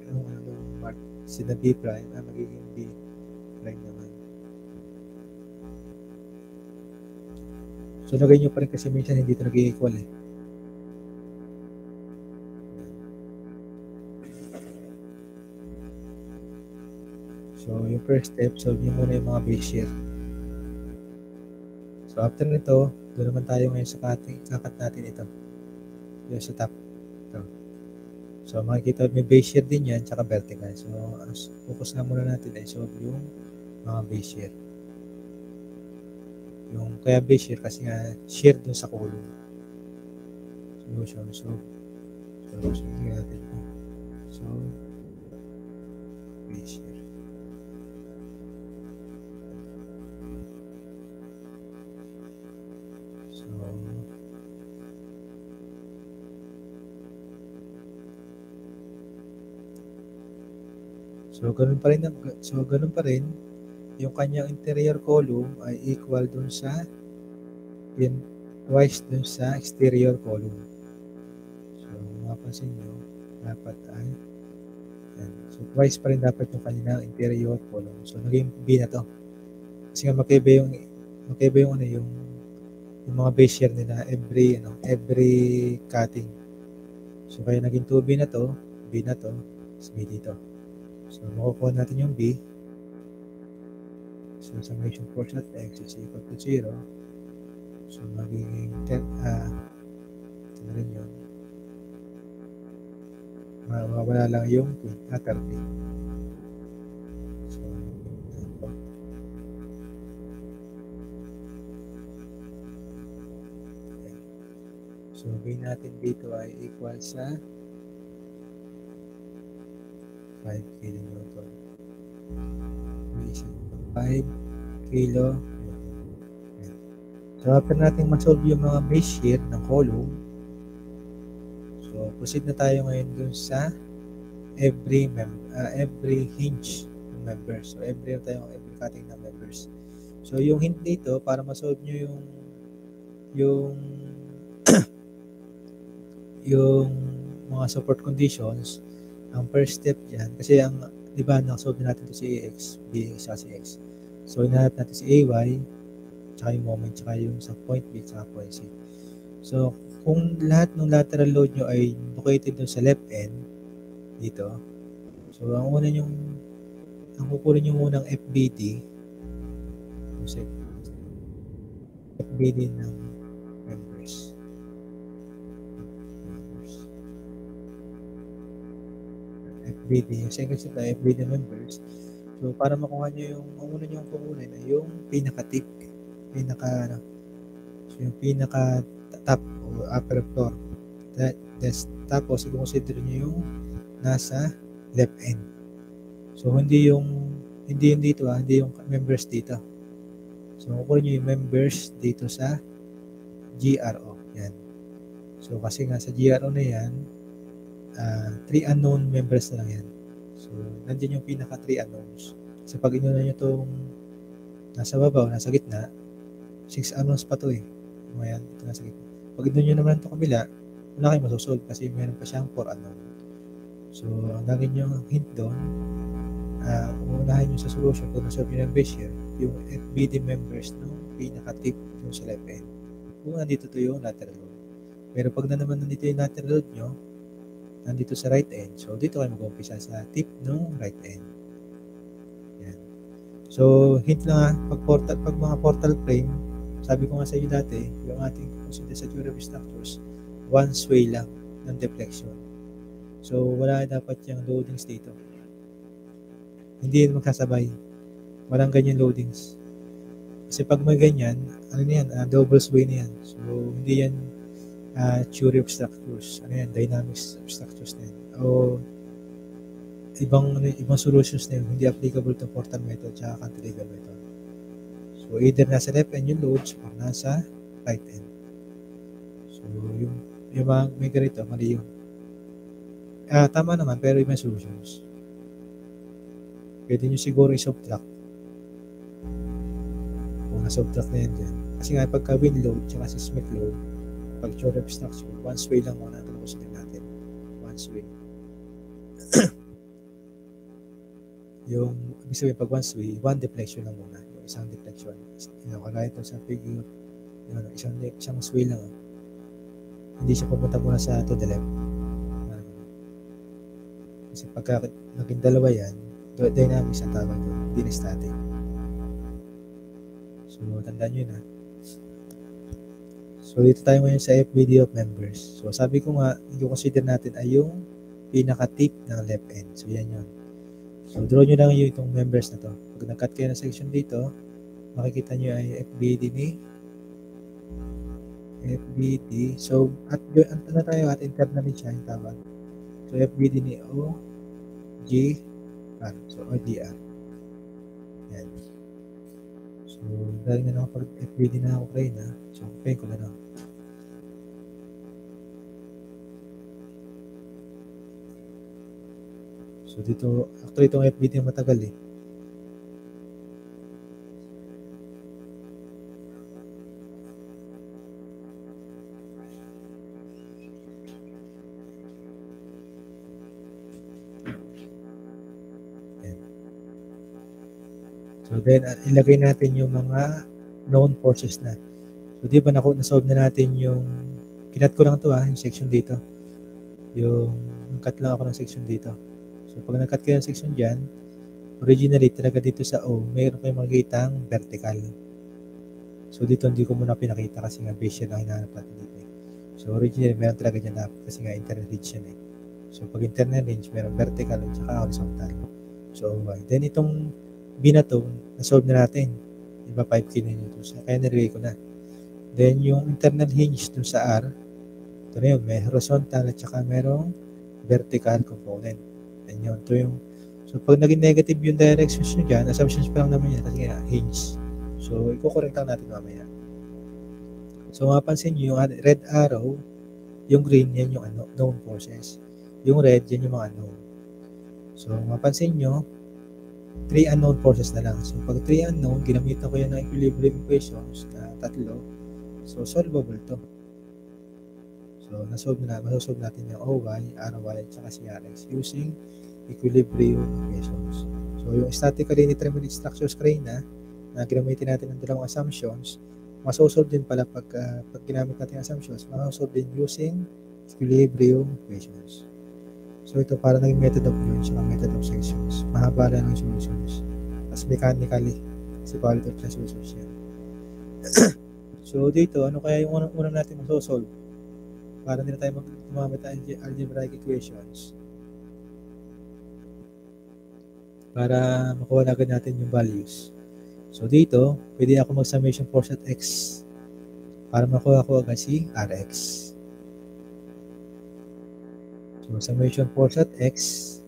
mark si na B prime, magiging B prime naman. So, lagay nyo pa rin kasi minsan hindi ito nag-i-equal eh. So, yung first step, solve nyo muna yung mga base year. So, after nito, doon naman tayo ngayon sa kakat natin ito. Yung sa top. Ito. So, makikita may base year din yan, tsaka vertical. So, focus na muna natin ay solve yung mga base year. Yung kaya base year kasi nga shear dun sa column. Solution. So, tingnan natin. So, base year. So, ganun pa rin, yung kanyang interior column ay equal dun sa twice dun sa exterior column. So, mapapansin nyo, dapat ay yan. So, twice pa rin dapat yung kanyang interior column. So, naging B na to. Kasi nga magkaiba yung mga base year nila every cutting. So, kaya naging 2B na to, B B dito. So, makukuha natin yung B. So, summation force at X is equal to 0. So, magiging ito na rin yun. Mawawala lang yung 30. So, so, B natin dito ay equal sa 5 kilonewton. 5 kilo. So, after natin ma-solve yung mga base year ng column, so, proceed na tayo ngayon dun sa every hinge ng members. So, every cutting ng members. So, yung hint dito, para ma-solve nyo yung yung mga support conditions, ang first step dyan, kasi di ba, nakasolve natin ito si AX, BX, si X. So, hinahanap natin si AY, tsaka yung moment, tsaka yung sa point B, tsaka point C. So, kung lahat ng lateral load nyo ay located doon sa left end, dito, so, ang kukunin nyo munang FBD, FBD ng members. FBD, yung second step na FBD members. So, para makuha nyo ang una nyo kukunin ay yung pinaka-tip. So, yung pinaka-top o upper floor. Tapos, i-consider nyo yung nasa left end. So, hindi yung members dito. So, kukunin nyo yung members dito sa GRO. Yan. So, kasi nga sa GRO na yan, 3 unknown members na lang yan. So, nandiyan yung pinaka 3 unknowns. So, pag inuna nyo itong nasa baba o nasa gitna, 6 unknowns pa to eh. Ayan, ito nasa gitna. Pag inuna nyo naman itong kabila, wala kayo masosolve kasi meron pa siyang 4 unknown. So, ang lagin nyo hint doon, umunahin nyo sa solution kung nasolve nyo ng base year, yung FBD members ng pinaka-tip yung sa left end. Kung nandito to yung lateral load. Pero pag naman nandito yung lateral load nyo, nandito sa right end. So, dito kayo mag-umpisa sa tip ng right end. Yan. So, hint lang pag mga portal frame, sabi ko nga sa inyo dati, yung ating consider sa durable structures, one sway lang. ng deflection. So, wala dapat yung loadings dito. Hindi yun magkasabay. Walang ganyan loadings. Kasi pag may ganyan, ano na yan, double sway na yan. So, hindi yan theory of structures. Ano yan, dynamics of structures na yan. O ibang solutions na yun, hindi applicable to Fortan method at cantilever method. So, either nasa left end yung loads or nasa right end. So, yung mga may ganito, mali yun. Tama naman, pero may solutions. Pwede nyo siguro i-subtract. Kung na-subtract na yan dyan. Kasi nga, pagka wind load, tsaka seismic load, pag theory of structure, one sway lang muna ito natin. One sway. Yung, ibig sabihin, pag one sway, one deflection lang muna. Yung isang deflection. Kagaya ito sa figure, isang sway lang. Hindi siya pupunta muna sa to the left. Kasi pagka naging dalawa yan, dynamics ang tawag doon, hindi na static. So, tandaan nyo na. So, dito tayo ngayon sa FBD of members. So, sabi ko nga, yung consider natin ay yung pinaka-tip ng left end. So, yan yun. So, draw nyo lang yung itong members na to. Pag nag-cut kayo ng section dito, makikita nyo ay FBD ni FBD. So, at tayo at internally siya yung tawag. So, FBD ni O, G, R. So, OGR. Yan. So, dahil nga nakapag-FBD na ako kayo na. So, pay ko na lang. So, dito, actually, itong FBD matagal eh. So, then, ilagay natin yung mga known forces na. So, di ba na-solve na natin yung, kinat ko lang ito yung section dito. Yung, cut lang ako ng section dito. So, pag nag-cut kayo ng section dyan, originally, talaga dito sa O, mayroon kayong makikitang vertical. So, dito hindi ko muna pinakita kasi nga base yan ang hinahanap natin dito. So, originally, meron talaga dyan na kasi nga internal range yan eh. So, pag internal range, meron vertical at saka horizontal. So, then itong B na to, na-solve na natin. Diba 5 kN. Kaya nilagay ko na. Then yung internal hinge dun sa R, ito na yun, may horizontal at saka merong vertical component. Yan yun. Ito yung, so pag naging negative yung directions nyo dyan, assumptions pa lang naman yan kasi nga hinge. So i-correct lang natin mamaya. So mapansin nyo, yung red arrow, yung green, yan yung known forces. Yung red, yan yung mga unknown. So mapansin nyo, 3 unknown forces na lang. So, pag 3 unknown, ginamitan ko yan ng equilibrium equations na 3. So, solvable to. So, masosolve natin yung OY, RY, at saka CRX using equilibrium equations. So, yung statically indeterminate structures kanina na ginamitin natin ng dalawang assumptions, masosolve din pala pag ginamit natin assumptions, masosolve din using equilibrium equations. So, ito para naging method of units at method of sections. Mahaba lang ng solutions. Tapos mechanically, kasi quality of the solutions yan. So, dito, ano kaya yung unang natin masosolve? Para hindi na tayo gumamit ng algebraic equations. Para makuha na agad natin yung values. So, dito, pwede ako mag-summation force at x para makuha ko agad si Rx. So, summation force at x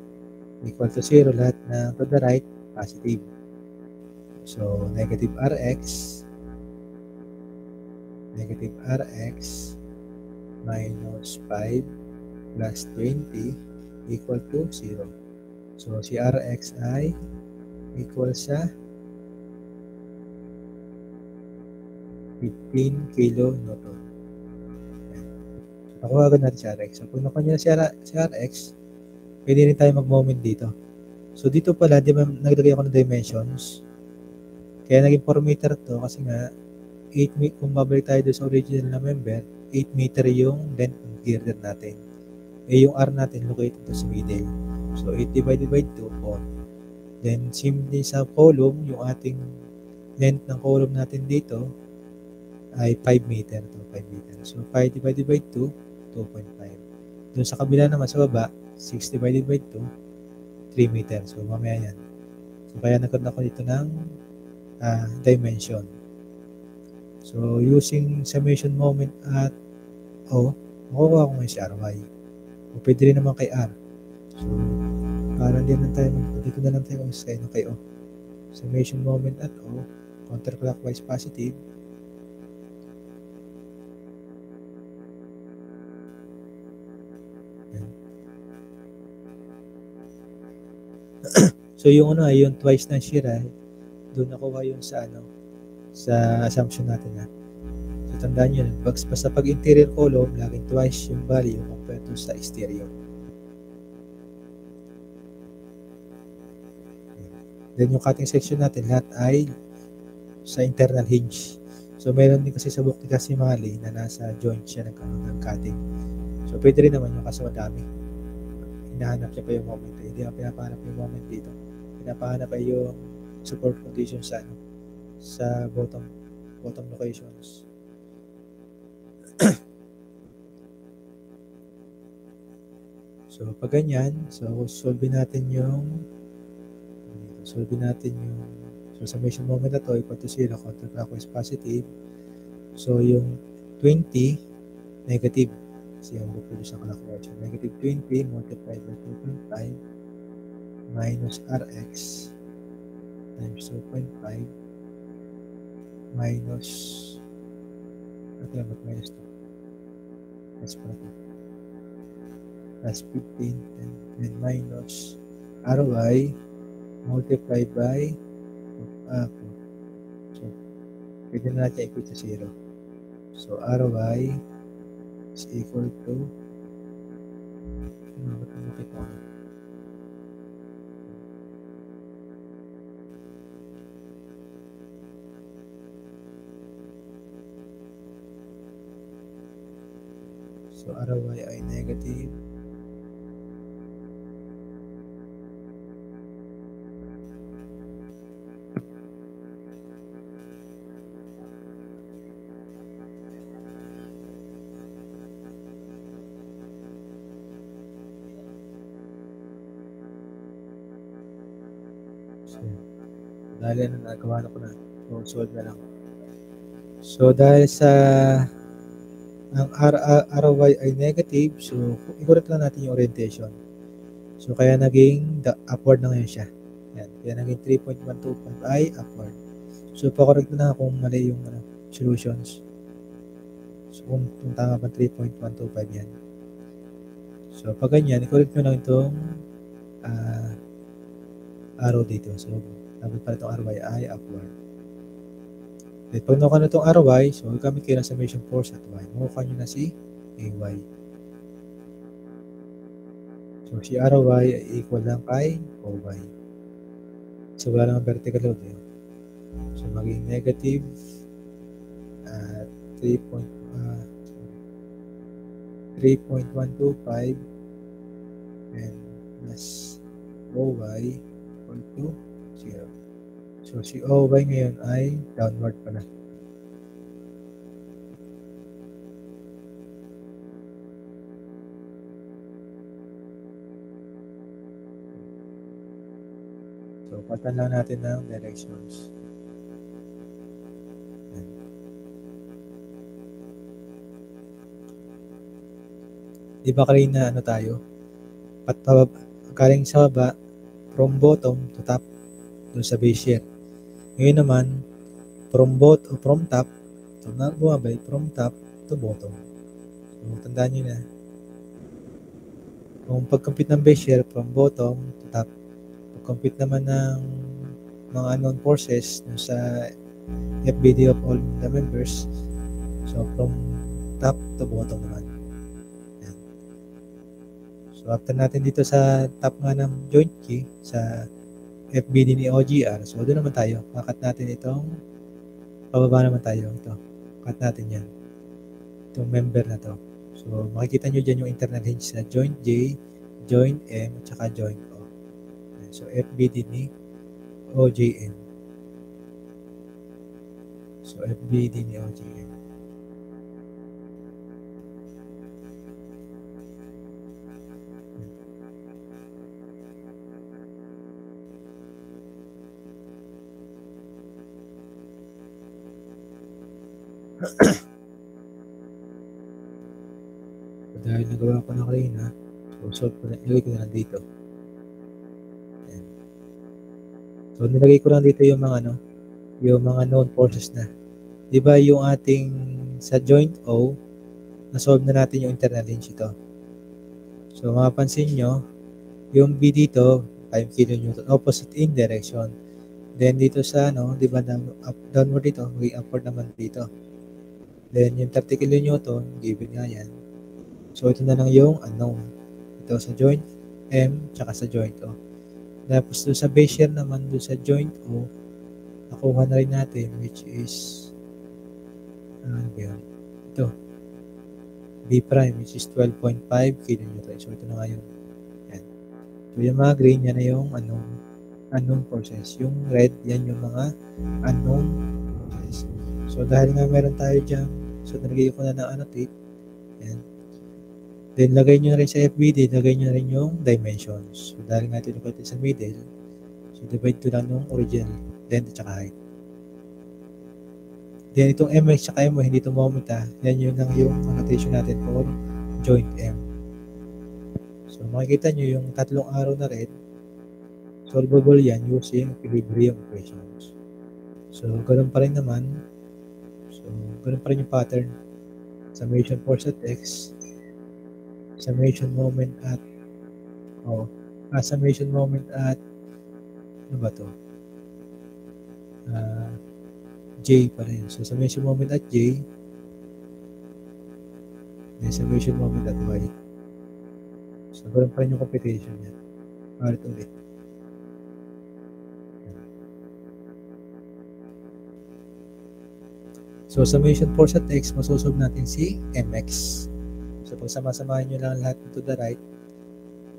equal to 0 lahat na to the right, positive. So, negative Rx minus 5 plus 20 equal to 0. So, si Rx ay equal sa 15 kilonewton. Nakuha agad natin si Rx. So, pag nakuha nyo na si Rx, pwede rin tayo mag-moment dito. So, dito pala, di ba naglagay ako ng dimensions? Kaya naging 4 meter to kasi nga, 8 meter, kung babalik tayo doon sa original na member, 8 meter yung length ng girder natin. Eh, yung R natin located to sa middle. So, 8 divided by 2, 4. Then, same din sa column, yung ating length ng column natin dito ay 5 meter to 5 meter. So, 5 divided by 2, 2.5. Doon sa kabila naman sa baba, 6 divided by 2, 3 meters. So, mamaya yan. So, kaya nagkaroon ako dito ng dimension. So, using summation moment at O, makukuha ko ngayon si RY. O pwede rin naman kay R. So, para dito na lang tayo kay O. Summation moment at O, counterclockwise positive. So, yung yung twice na shira, doon nakuha yun sa sa assumption natin na. So, tandaan nyo, basta pag interior column, laging twice yung value compared to sa exterior. Then, yung cutting section natin, lahat ay sa internal hinge. So, meron din kasi sa bukti kasi mali na nasa joint siya ng cutting. So, pwede rin naman yung kaso madami. Hinahanap niya pa yung moment. Hindi na pinapahanap yung moment dito. Pinapahanap pa yung support condition sa bottom locations. So, pag ganyan, solve natin yung summation moment na to equal to 0, counterclockwise positive. So, yung 20 negative. Kasi yung reproduce ang clockwise. So, negative 20 multiplied by 2.5 minus Rx times 2.5 minus minus 2 plus 15 and then minus Ry multiplied by so pwede na natin equal to 0. So Ry is equal to so Ry ay negative dahil nagawa na ko na. So, solve na lang. So, dahil sa ang RY ay negative, so, i-correct lang natin yung orientation. So, kaya naging upward na ngayon siya. Yan. Kaya naging 3.125 ay upward. So, pa-correct na kung mali yung solutions. So, kung tama pa 3.125 yan. So, pag ganyan, i-correct nyo lang itong arrow dito. So, dapat pala itong RY ay upward. Then, pag nakuha na itong RY, so, gamit kayo ng summation force at Y. Makukuha nyo na si AY. So, si RY ay equal lang kay OY. So, wala naman vertical load. So, maging negative 3.125 and plus OY equal to 0. So, si OY ngayon ay downward pala. So, patan lang natin ng directions. Di ba kanina tayo? Galing sa baba, from bottom to top, dun sa base shear. Ngayon naman, from top, so bumabay, from top to bottom. So, tandaan nyo na. Kung pag-compute ng base shear, from bottom to top. Pag-compute naman ng mga unknown forces dun sa FBD of all the members, so from top to bottom naman. Yan. So, after natin dito sa top nga ng joint key, sa FBD ni OGR, so doon naman tayo. Kakat natin itong pababa naman tayo. Ito. Cut natin yan. Itong member na to. So, makikita nyo dyan yung internal hinge sa joint J, joint M, at saka joint O. So, FBD ni OJM. So, FBD ni OJM. So, dahil nagawa ko na kanina, so solve ko na, ilagay ko na lang dito. Ayan. So nilagay ko lang dito yung mga yung mga known forces na. 'Di ba yung ating sa joint O, na-solve na natin yung internal hinge ito. So mapapansin nyo, yung B dito, 5 kN, opposite in direction. Then dito sa 'di ba downward dito, may upward naman dito. Then yung 30 kN, given nga yan. So ito na lang yung unknown. Ito sa joint M, tsaka sa joint O. Tapos doon sa base shear naman, doon sa joint O, nakuha na rin natin, which is, ito, B prime, which is 12.5 kN. So ito na nga yun. Yan. So yung mga green, yan na yung unknown forces. Yung red, yan yung mga unknown forces. So dahil nga meron tayo dyan, so nalagay ko na ng annotate. Yan. Then lagay nyo na rin sa FBD, lagay nyo na rin yung dimensions. So dahil nga ito natin sa middle, so divide ko lang yung original, length at saka height. Then itong MX at MY, hindi ito mamita. Yan yun lang yung annotation natin for joint M. So makikita nyo yung tatlong arrow na red, solvable yan using equilibrium equations. So ganun pa rin naman. So ganun pa rin yung pattern. Summation force at X, summation moment at summation moment at ano ba to? J pa rin. So summation moment at J, then summation moment at Y. So ganun pa rin yung computation niya. Ulit. So summation force at X, masusolve natin si MX. So pag sama-samahin nyo lang lahat to the right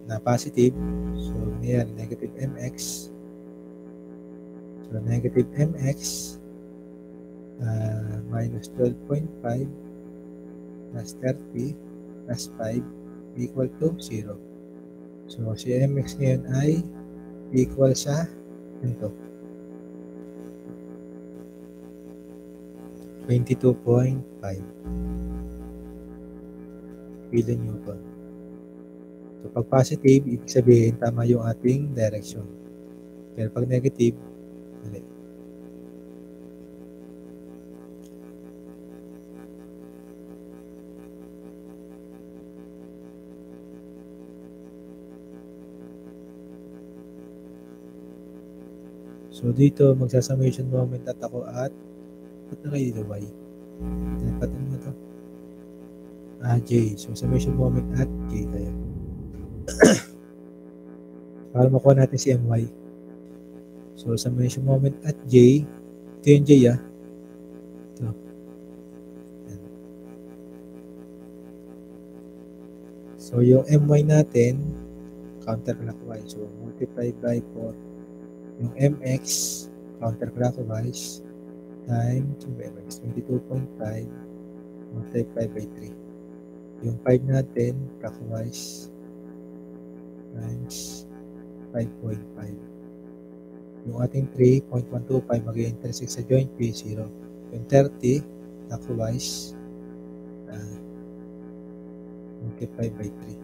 na positive, so yan, negative MX. So negative MX minus 12.5 plus 30 plus 5 equal to 0. So si MX ngayon ay equal sa ito, 22.5 kilonewton. So pag positive, ibig sabihin tama yung ating direction. Pero pag negative, mali. So dito, magsa-summation moment at ako at ba't na kayo dito, Y? Patan mo ito. J. So summation moment at J tayo. Para makuha natin si MY. So summation moment at J. Ito yung J Ito. Yan. So yung MY natin, counterclockwise. So multiply by 4. Yung MX, counterclockwise, time 22.5 multiply by 3. Yung 5 natin, clockwise, times 5.5. Yung ating 3.125 mag-intersect sa joint P, 0. Yung 30, clockwise, multiply by 3.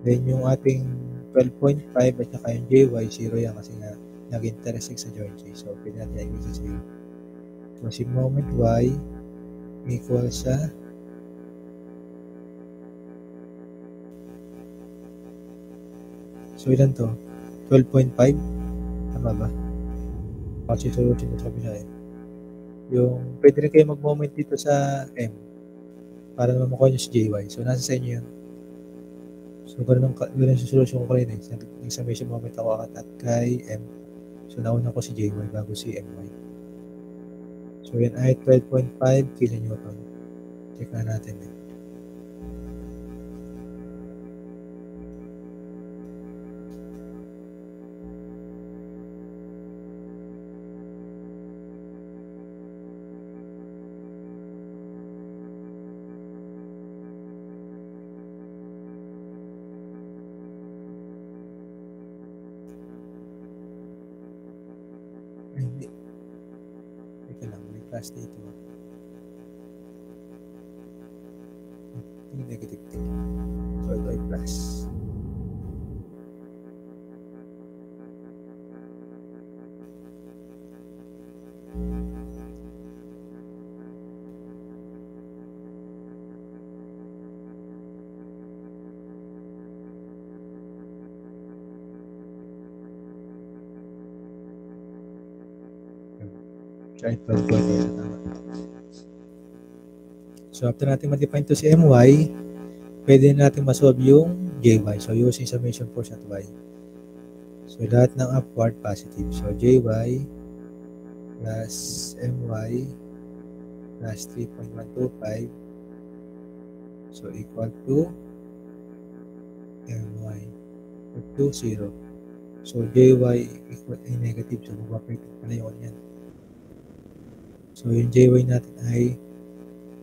Then yung ating 12.5 at saka yung JY, 0 yan kasi nga nag-intersect sa joint J. So, pwede natin i-equal sa 0. So, si moment Y equal sa so, ilan to? 12.5? Tama ba? Kasi solution sa kabila yung pwede rin kayo mag-moment dito sa M para naman makuha nyo si JY. So, nasa sa inyo yun. So, ganun yung solution ko kanina. Nag-summation moment ako at kay M. So, nauna ko si JY bago si MY. So, yan ay 12.5 kilonewton. Check na natin Hindi. Teka lang, may class dito. negative 2. So ito ay plus. Try 12.8 na tama. So after natin ma-define to si my, pwede natin masolve yung jy. So using summation force at y. So lahat ng upward positive. So jy plus my plus 3.125 so equal to my equal to 0. So jy equal ay negative. So evaporated pala yung yan. So yung jy natin ay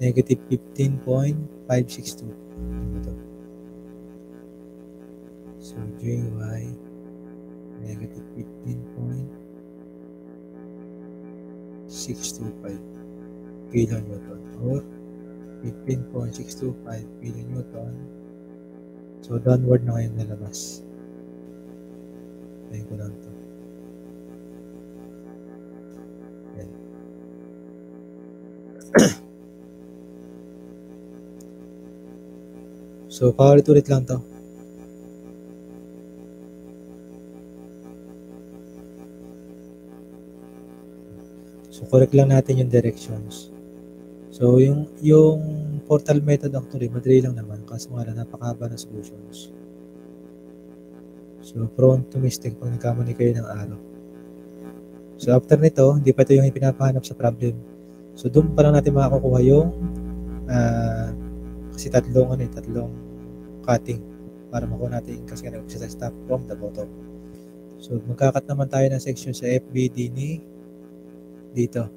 negative 15.562. So jy negative 15.625 kilonewton or 15.625 kilonewton. So downward na ngayon nalabas. Tayo ko lang ito. Yan. So paulit-ulit lang to. So correct lang natin yung directions. So yung portal method actually madali lang naman kasi nga napakahaba ng solutions. So prone to mistake pag nagkamali kayo ng arrow. So after nito, hindi pa ito yung pinapahanap sa problem. So doon pa lang natin makakukuha yung kasi tatlong cutting para makuha natin kasi nag-set stop from the bottom. So magkakat naman tayo ng section sa FBD ni dito.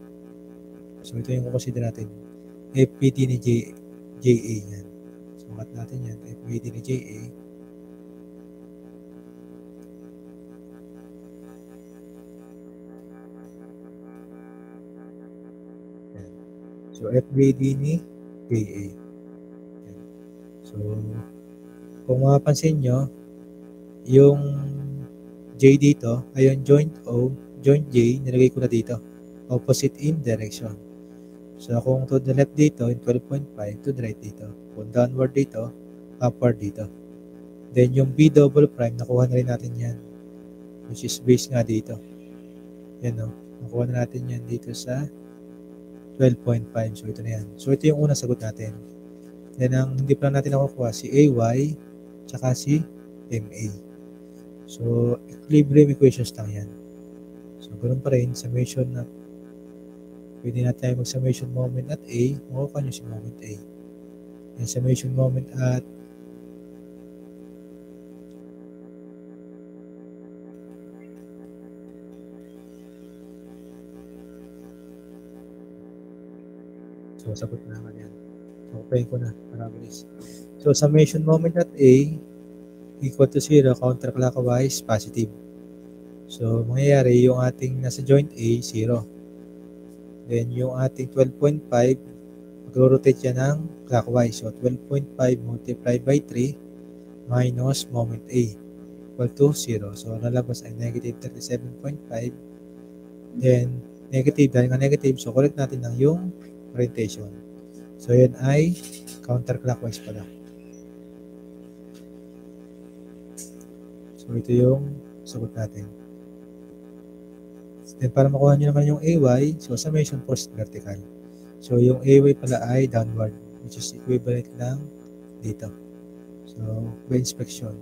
So ito yung consider natin. FBD ni JA yan. So cut natin yan. FBD ni JA. Yan. So FBD ni JA. Yan. So kung mapapansin nyo, yung J dito ay yung joint O, joint J, nilagay ko na dito. Opposite in direction. So kung to the left dito, in 12.5, to the right dito. Kung downward dito, upward dito. Then yung B double prime, nakuha na rin natin yan. Which is base nga dito. Yan o. Nakuha na natin yan dito sa 12.5. So ito na yan. So ito yung unang sagot natin. Then ang hindi pa natin nakukuha, si AY, tsaka si MA. So equilibrium equations lang yan. So ganoon pa rin, summation na pwede natin tayo mag-summation moment at A, makukuha nyo si moment A. And summation moment at so sagot na naman yan. Makupayin ko na para mabilis. So summation moment at A equal to 0 counterclockwise positive. So mangyayari yung ating nasa joint A 0. Then, yung ating 12.5, mag-rotate yan ng clockwise. So, 12.5 multiplied by 3 minus moment A equal to 0. So, lalabas ay negative 37.5. Then, negative. Dahil nga negative, so correct natin ng yung orientation. So, yan ay counterclockwise pala. So, ito yung sagot natin. Then, para makuha nyo naman yung AY, so summation force vertical. So, yung AY pala ay downward, which is equivalent lang dito. So, by inspection.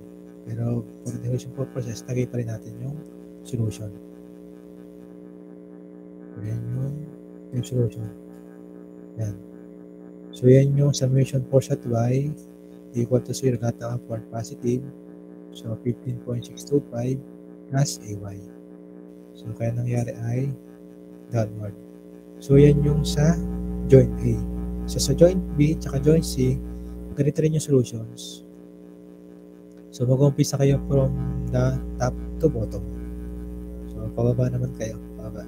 Pero, for the derivation purposes, tagay pa rin natin yung solution. So, yan yung solution. Yan. So, yan yung summation force at Y equal to 0 lahat ng upward positive. So, 15.625 plus AY. So, kaya nangyari ay downward. So, yan yung sa joint A. So, sa joint B, tsaka joint C, ganito rin yung solutions. So, mag-umpisa kayo from the top to bottom. So, pababa naman kayo. Pababa.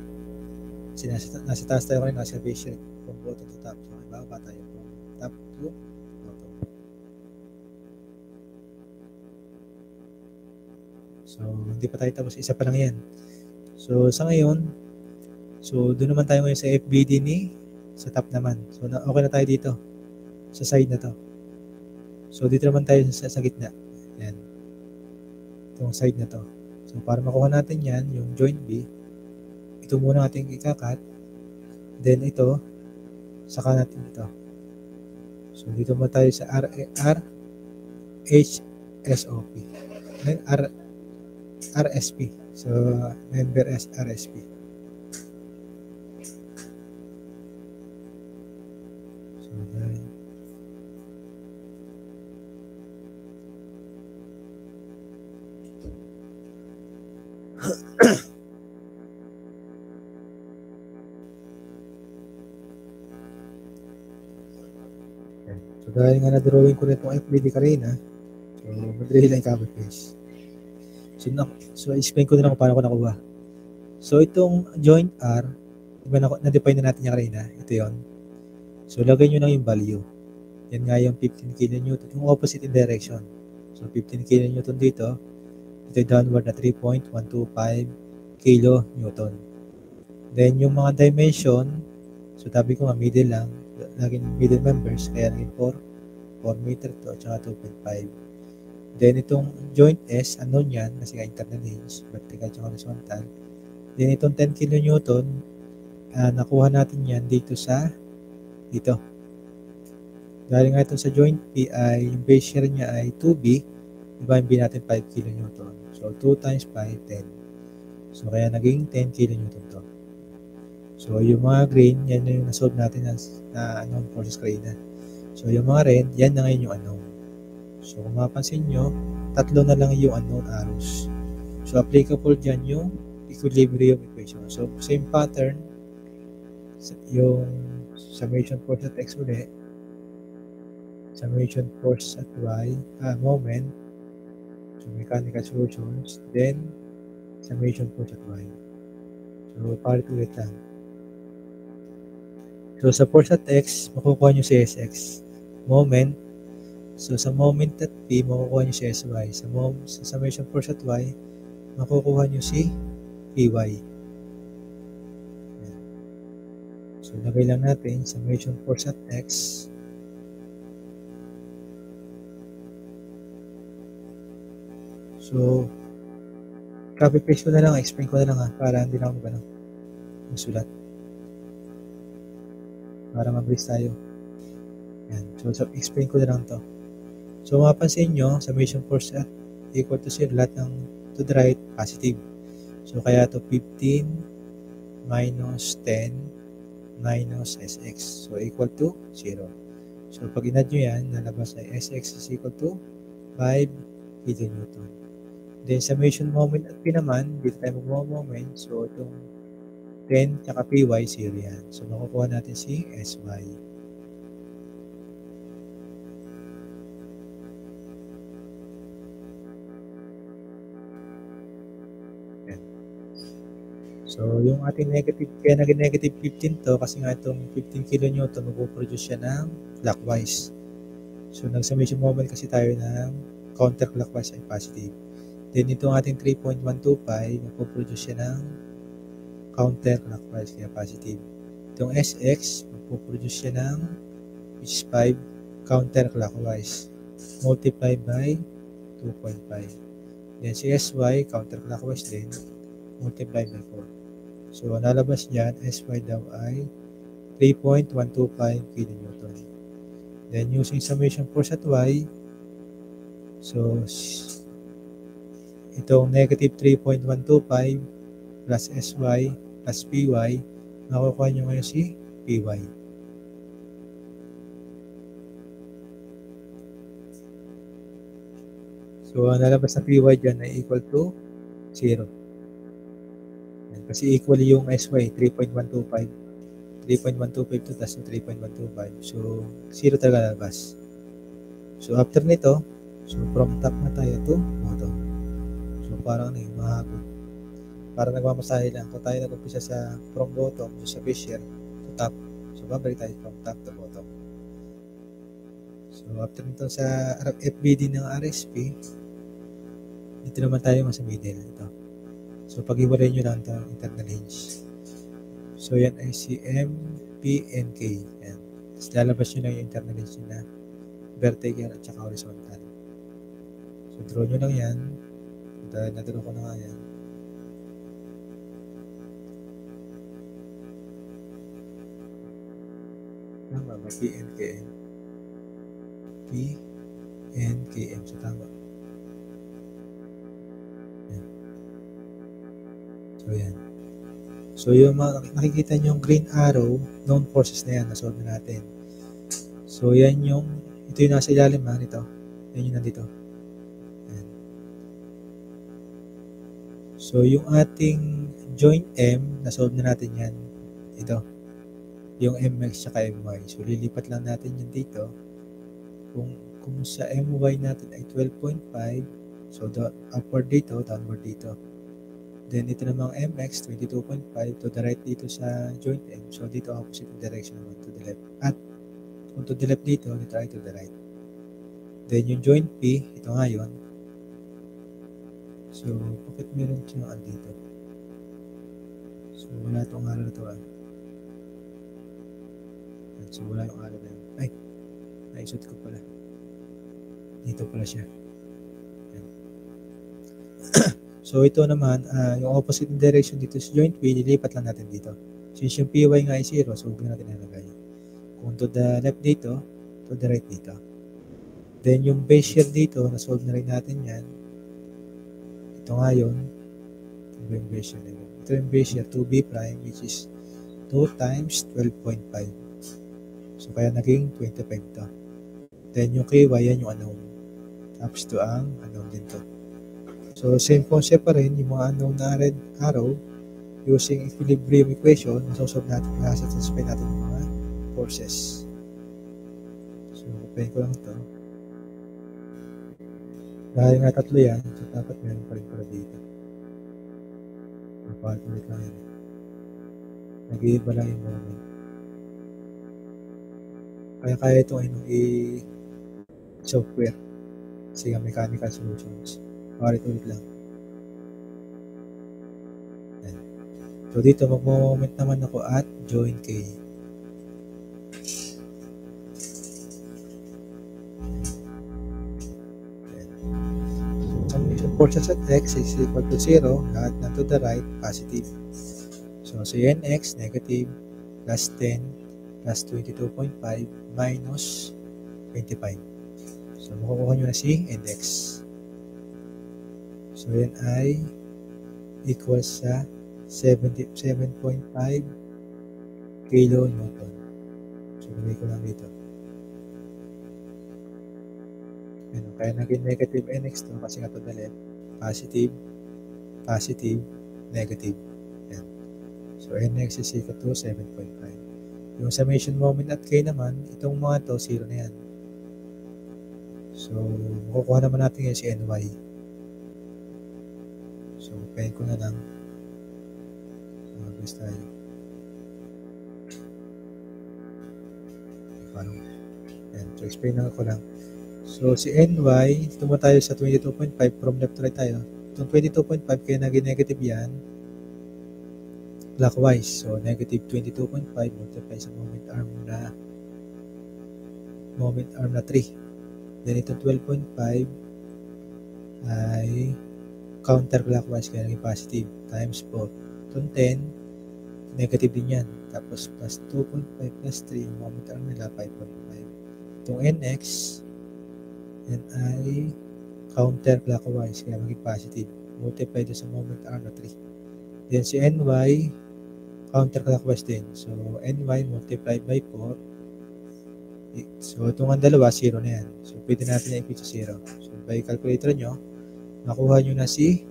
Kasi nasa taas tayo kayo, nasa base from bottom to top. So, ibaba tayo from top to bottom. So, hindi pa tayo tapos. Isa pa lang yan. So, sa ngayon, so, doon naman tayo ngayon sa FBD sa top naman. So, okay na tayo dito. Sa side na to. So, dito naman tayo sa gitna. Yan. Itong side na to. So, para makuha natin yan, yung joint B, ito muna ating ikakat. Then, ito, saka natin ito. So, dito naman tayo sa RHSOP. Then, RSP. So, member RSP. So, dahil so, dahil nga na-drawing ko rin itong FBD kanina, so, madali lang yung cover page. So, explain ko na lang kung paano ko nakuha. So, itong joint R, diba na-define na natin yung kanina, ito yon. So, lagay nyo lang yung value. Yan nga yung 15 kN, yung opposite in direction. So, 15 kN dito, ito yung downward na 3.125 kN. Then, yung mga dimension, so, tabi ko nga, middle lang, laging middle members, kaya naging 4 meter to, at saka 2.5. Then, itong joint S, ano yan, kasi nga internal hinge, vertical at horizontal. Then, itong 10 kN, nakuha natin yan dito dito. Dahil nga ito sa joint P ay, yung base shear niya ay 2B, diba, yung B natin 5 kN. So, 2 times 5, 10. So, kaya naging 10 kN to. So, yung mga green, yan na yung nasolve natin na unknown forces kanina. So, yung mga red, yan na ngayon yung unknown. So, kung mapansin nyo, tatlo na lang yung unknown arrows. So, applicable dyan yung equilibrium equation. So, same pattern, yung summation force at X ulit, summation force at Y, moment, so mechanical solutions, then summation force at Y. So, palit ulit lang. So, sa force at X, makukuha nyo si SX. Moment, so sa moment at P, makukuha nyo si SY. Sa summation force at Y, makukuha nyo si PY. So, lagay lang natin summation force at X. So, copy paste ko na lang, explain ko na lang para hindi na ako magsulat. Para mabilis tayo. Yan. So, explain ko na lang to. So, mapapansin nyo, summation force at equal to 0, lahat ng to the right, positive. So, kaya to 15 minus 10 minus SX. So, equal to 0. So, pag inad nyo yan, nalabas ay SX is equal to 5 kN. Then, summation moment at P naman, dito tayo mag-moment. So, itong 10 tsaka PY, 0 yan. So, makukuha natin si SY. Yan. So, yung ating negative, kaya naging negative 15 to, kasi nga itong 15 kN, mag-produce siya ng clockwise. So, nag-summation moment kasi tayo ng counterclockwise ay positive. Then, itong ating 3.125, mag-produce siya ng counterclockwise, kaya positive. Itong SX, mag-produce siya ng which is 5 counterclockwise multiplied by 2.5. Then si SY, counterclockwise din, multiplied by 4. So, nalabas dyan, SY daw ay 3.125 kN. Then, using summation force at Y, so, itong negative 3.125 plus SY plus PY, makukuha nyo ngayon si PY. So, ang nalabas na PY dyan ay equal to 0. Kasi equal yung SY, 3.125. 3.125 to plus 3.125. So, 0 talaga nalabas. So, after nito, so from top na tayo to bottom. So, parang mahagod. Parang nagmamasahe lang. Kung tayo nag-umpisa sa from bottom, so sa Fisher, to top. So, babalik tayo from top to bottom. So, after nito sa FBD ng RSP, Dito naman tayo sa middle. Ito. So, pag-iwalay nyo lang ito ang internal hinge. So, yan ay si M, P, and K. Yan. Tapos lalabas nyo lang yung internal hinge na vertical at saka horizontal. So, draw nyo lang yan. Dahil nadraw ko na nga yan. Tama ba? P, N, K, M. P, N, K, M. So, tama. Yan. So, yan. So, yung nakikita nyo yung green arrow, known forces na yan, nasolve na natin. So, yan yung, ito yung nasa ilalim ha, nito. Yan yung nandito. Yan. So, yung ating joint M, nasolve na natin yan. Ito. Yung MX tsaka MY. So, lilipat lang natin yan dito. Kung sa MY natin ay 12.5, so, upward dito, downward dito. Then, ito namang MX, 22.5 to the right dito sa joint M. So, dito opposite direction naman to the left. At, kung to the left dito, dito ay to the right. Then, yung joint P, ito nga yun. So, bakit meron siyang dito? So, wala itong araw na ito. So, wala yung araw na yun. Ay, naisot ko pala. Dito pala siya. So, ito naman, yung opposite direction dito sa joint P, lilipat lang natin dito. Since yung PY nga ay 0, so huwag na natin nalagay. Kung to the left dito, to the right dito. Then, yung base shear dito, nasolve na rin natin yan. Ito nga yun. Ito yung base shear nila. Ito yung base shear, 2B prime, which is 2 times 12.5. So, kaya naging 25 to. Then, yung KY, yan yung unknown. Tapos to ang unknown din to. So, same concept pa rin, yung mga unknown na red arrow, using equilibrium equation, masosolve natin, satisfy natin yung mga forces. So, open ko lang ito. Dahil nga tatlo yan, so dapat meron pa rin para dito. Calculate lang yan. Nag-iiba lang yung moment. Kaya itong software. Kasi nga mechanical solutions. Ulit lang. Yan. So, dito mag-moment naman ako at join K. Forces at X is equal to 0, lahat na to the right, positive. So, si NX, negative, plus 10, plus 22.5, minus 25. So, makukuha nyo na si NX. So, yan ay equals sa 7.5 kilonewton. So, nabay ko lang dito. Yan, kaya naging negative NX to kasi nga to the left. Positive, positive, negative. Yan. So, NX is equal to 7.5. Yung summation moment at K naman, itong mga to, 0 na yan. So, makukuha naman natin yan si NY. So, pahin ko na lang. Mag-guess tayo. Yan. So, explain lang ako lang. So, si NY, tumo tayo sa 22.5 from left to right tayo. Itong 22.5, kaya naging negative yan. Clockwise. So, negative 22.5 multiply sa moment arm na 3. Then, itong 12.5 ay counterclockwise, kaya naging positive times 4. Itong 10, negative din yan. Tapos, plus 2.5 plus 3, yung moment arm nila, 5.5. Itong NX, yan ay counterclockwise, kaya maging positive. Multiply doon sa moment arm na 3. Then si NY, counterclockwise din. So, NY multiplied by 4. So, itong ang dalawa, 0 na yan. So, pwede natin i-put sa 0. So, by calculator nyo, nakuha nyo na si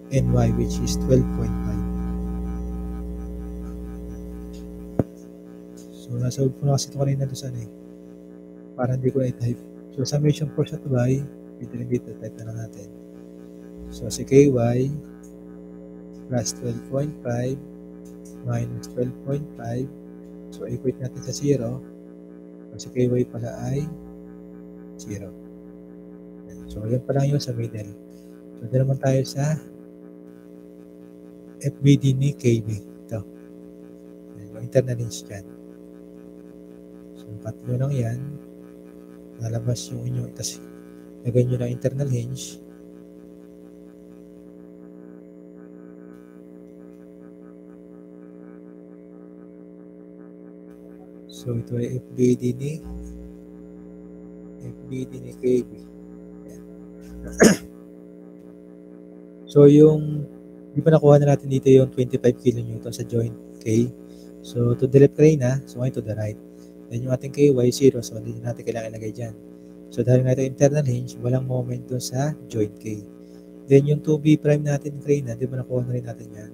NY, which is 12.5. So, nasolve ko na kasi ito kanina doon sa para hindi ko na-type. So, summation force at Y, pwede rin dito, type na lang natin. So, si KY plus 12.5 minus 12.5. So, equate natin sa 0. So, si KY pala ay 0. So, yun pa lang yun sa middle. So, doon naman tayo sa FBD ni KB. Ito. Yung internal hinge dyan. So, tatlo lang yan. Nalabas yung inyong, tapos lagay nyo ng internal hinge. So, ito ay FBD ni KB. So, yung di ba nakuha na natin dito yung 25 kN sa joint K. So, to the left kanina, so ngayon to the right. Then yung ating KY 0, so hindi natin kailangan ilagay dyan. So, dahil natin internal hinge, walang moment doon sa joint K. Then yung 2B prime natin kanina, di ba nakuha na rin natin yan?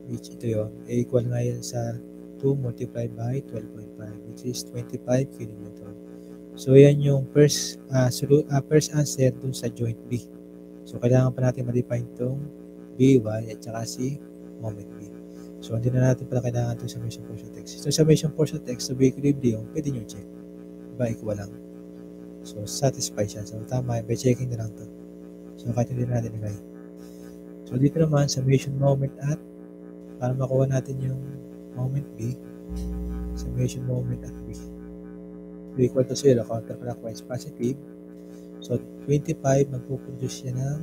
Which ito yun, equal nga yan sa 2 multiplied by 12.5, which is 25 kN. So, yan yung first answer dun sa joint B. So, kailangan pa natin ma-define itong BY at saka si moment B. So, hindi na natin pala kailangan itong summation portion text. So, summation portion text, so B equilibrium, pwede nyo check. Diba, equal lang. So, satisfy siya. So, tama, by checking na lang ito. So, kahit hindi na natin ilagay. So, dito naman, summation moment at para makuha natin yung moment B, summation moment at B. So, equal to 0, counterclockwise positive. So, 25, magpuproduce siya ng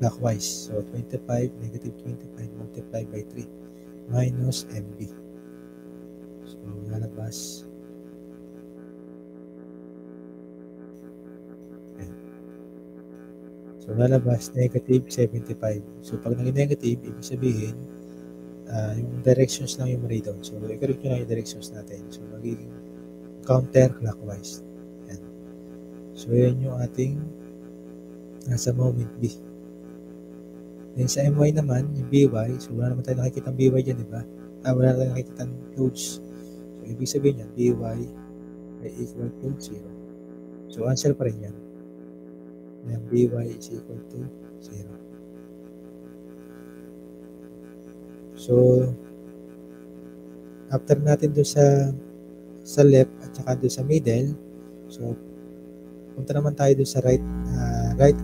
clockwise. So, 25, negative 25 multiplied by 3 minus MB. So, lalabas. Ayan. So, lalabas negative 75. So, pag naging negative, ibig sabihin, yung directions lang yung mali doon. So, i-correct nyo lang yung directions natin. So, magiging counterclockwise. Ayan. So, yan yung ating nasa moment B. Then sa MY naman, yung BY, so wala naman tayo nakikita ang BY dyan, di ba? Wala tayo nakikita ang loads. So, ibig sabihin yan, BY ay equal to 0. So, answer pa rin yan. Yung BY is equal to 0. So, after natin doon sa left at saka doon sa middle, so, punta naman tayo doon sa right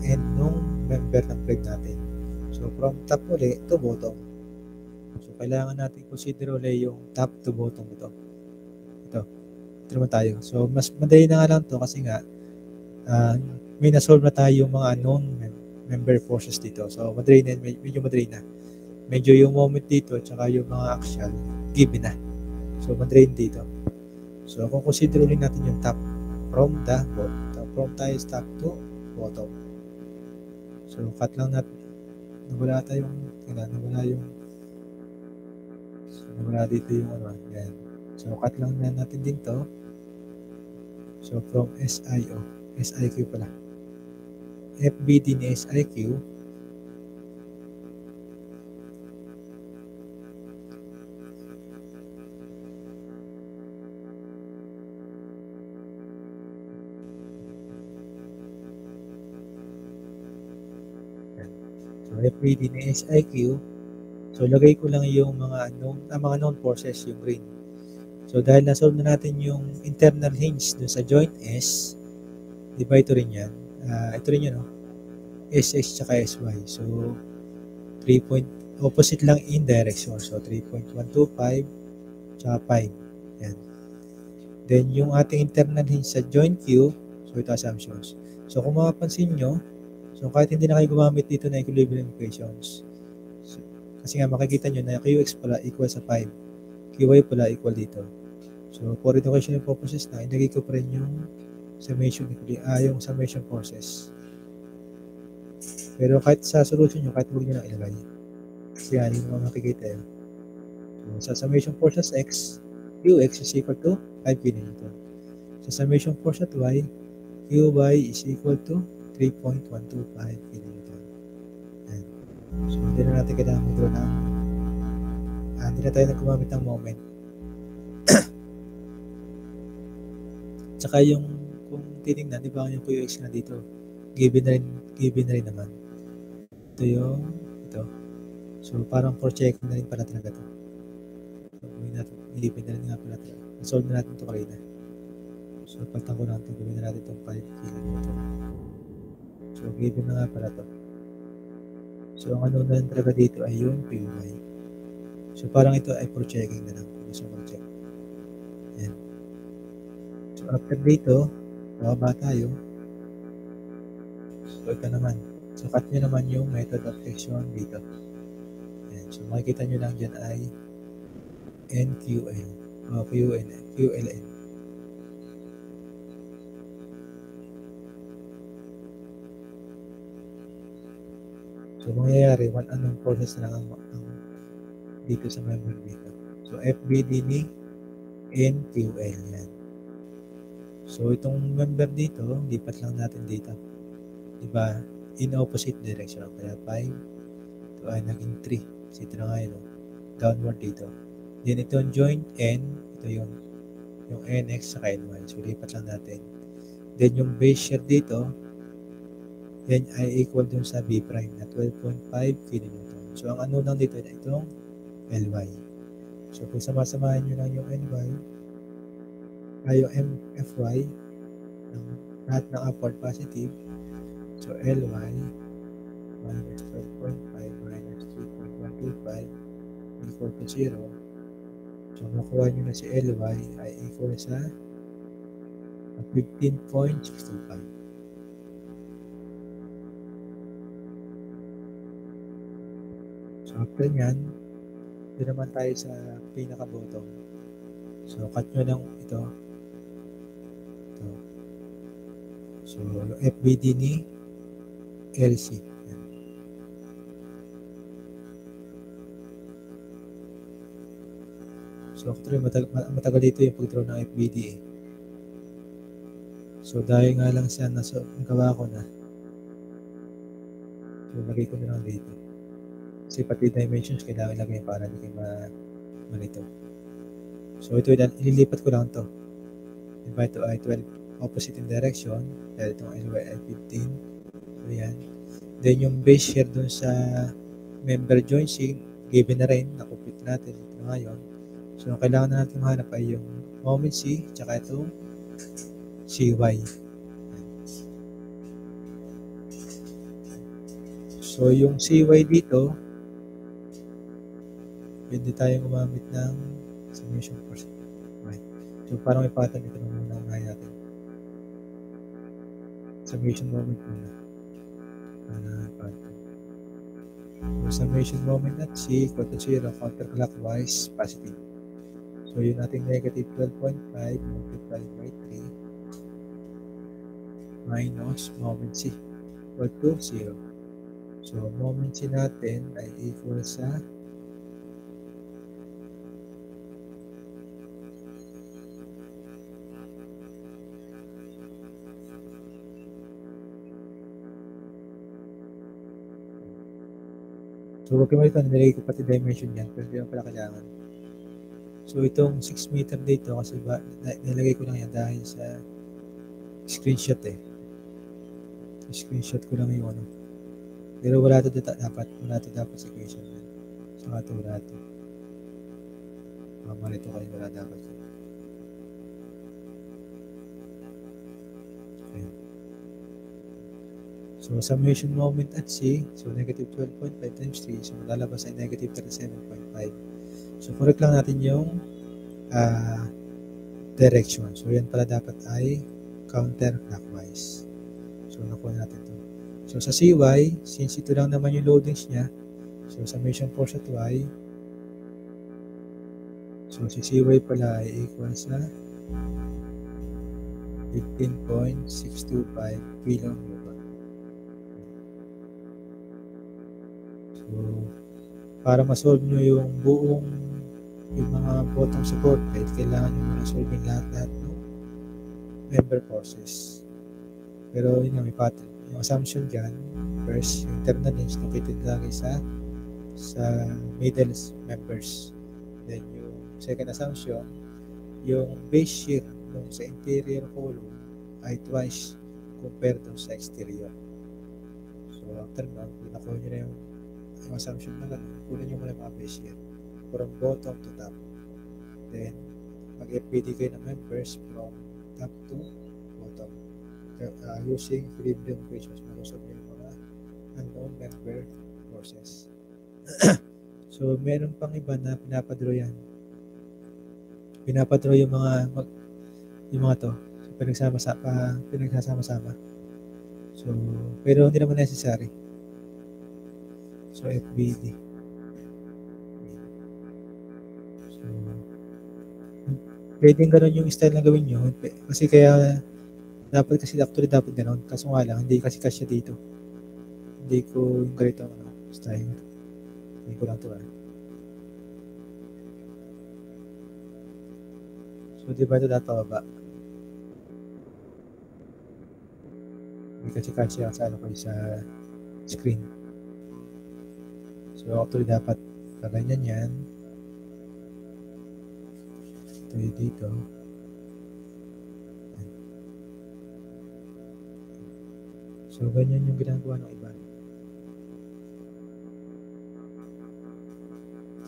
end nung member ng plate natin. So, from top ulit to bottom. So, kailangan natin consider ulit yung top to bottom ito. Ito naman tayo. So, mas madali na nga lang to kasi nga may na-solve na tayo yung mga unknown member forces dito. So, madali na, medyo madali na. Medyo yung moment dito at saka yung mga axial, given na. So, madali dito. So, kung consider ulit natin yung top from the bottom. From tayo top to bottom. So, cut lang natin. Nawala dito yung ano, yan. So, cut lang na natin dito. So, from SIQ pala. FBD ni SIQ. So, FBD ni SIQ. So, lagay ko lang yung mga known forces, yung green. So, dahil na-solve na natin yung internal hinge dun sa joint S, di ba ito rin yan? Ito rin yan, no? SS tsaka SY. So, 3 opposite lang in direction. So, 3.125 tsaka 5. Yan. Then, yung ating internal hinge sa joint Q, so ito assumptions. So, kung mapapansin nyo, so kahit hindi na kayo gumamit dito na equilibrium equations, so, kasi nga makikita nyo na QX pala equal sa 5. QY pala equal dito. So, for educational purposes na, ilagay ko pa rin yung summation forces. Pero kahit sa solution nyo, kahit huwag nyo lang ilagay. Kasi nga, hindi naman makikita yun. So, sa summation forces X, Qx is equal to 5 kN. Sa summation force at Y, Qy is equal to 3.125 kN. Ayan. So, hindi na natin kailangan mag-draw ng hindi na tayo nagkumamit ng moment. Tsaka yung kung titingnan, di ba yung QX na dito, given na rin naman. Ito. So, parang for check na rin pala talaga ito. So, given na rin nga pala talaga. Solve na natin ito kanina. So, pagtangko natin, gawin na natin itong 5 kN. So, given na nga pala to. So, ang ano na talaga dito ay yung PY. So, parang ito ay for checking na lang. Kung gusto mo check. Yan. So, after dito, bababa tayo. So, ito naman. So, cut nyo naman yung method of action dito. Yan. So, makikita nyo lang dyan ay NQL. O, QLN. So, mangyayari, one unknown process lang ang dito sa member dito. So, FBD ni NQL. Yan. So, itong member dito, lipat lang natin dito. Diba? In opposite direction. Kaya 5, ito ay naging 3. Kasi ito na nga yun. Downward dito. Then, ito yung joint N. Ito yung NX sa NY. So, lipat lang natin. Then, yung base share dito, yan ay equal dun sa B prime na 12.5 kN. So, ang ano lang dito na itong LY. So, kung samasamahan nyo lang yung NY, ay yung FY, lahat ng upward positive, so LY minus 12.5 minus 3.125 equal to 0. So, makuha nyo na si LY ay equal sa 15.625. So, after nyan, ito naman tayo sa pinaka-bottom. So, cut nyo lang ito. So, yung FBD ni LC. Yan. So, actually, matagal dito yung pag-draw ng FBD eh. So, dahil nga lang siya, ang gawa ko na. So, lagay ko na lang dito. Kasi pati dimensions, kailangan lagay para hindi kayo malito. So, ito, ililipat ko lang to. Diba, ito ay 12 opposite in direction. Dahil itong LY ay 15. So, yan. Then, yung base share dun sa member jointing, given na rin, na-complete natin ito ngayon. So, ang kailangan na natin mahanap ay yung moment C, tsaka itong CY. So, yung CY dito, pwede tayong gumamit ng summation force. Okay. So, parang may pattern ito na muna unahin natin. Summation moment muna. Pattern. So, summation moment at C equal to 0 counterclockwise positive. So, yun nating negative 12.5 multiplied by 3 minus moment C equal to 0. So, moment C natin ay equal sa so, wag kayo malito, nilagay ko pati dimension yan, pero hindi lang pala kailangan. So, itong 6 meter dito, kasi nilagay ko lang yan dahil sa screenshot eh. Screenshot ko lang yung ano. Pero wala ito dapat sa equation yan. So, wala ito. Malito kayo, wala dapat. Okay. So, summation moment at C, so negative 12.5 times 3, so lalabas ay negative 37.5. So, correct lang natin yung direction. So, yan pala dapat ay counterclockwise. So, nakuha natin ito. So, sa CY, since ito lang naman yung loadings niya, so, summation force at Y, so, si CY pala ay equal sa 15.625 kN. So, para ma-solve nyo yung buong yung mga bottom support, kailangan nyo muna solving lahat ng member forces. Pero yun nga, may pattern. Yung assumption dyan, first, yung internal length located lagi sa middle members. Then, yung second assumption, yung base shear sa interior column ay twice compared sa exterior. So, after that, nakuha nyo na yung assumption na gano'n, kunin nyo muna mga base shear from bottom to top. Then, mag-FBD kayo ng members from top to bottom. using equilibrium equations malusog yung mga unknown member forces. So, meron pang iba na pinapadraw yan. Pinapadraw yung mga to. So, pinagsasama-sama. So, pero hindi naman necessary. So, FBD. So, pwedeng ganun yung style na gawin nyo. Kasi kaya, dapat ganun. Kaso nga lang, hindi kasi kasya dito. Hindi ko yung ganito style. Hindi ko lang ito. So, di ba ito pababa? Hindi kasi kasya sa sa screen. So, actually dapat ganyan yan. Ito yung dito. So, ganyan yung ginagawa ng iba.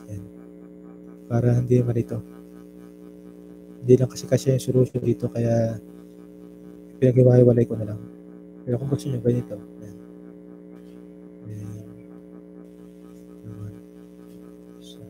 Yan. Para hindi malito. Hindi lang kasi yung solution dito, kaya pinag-iwalay ko na lang. Pero kung gusto nyo, ganito. Yan. So,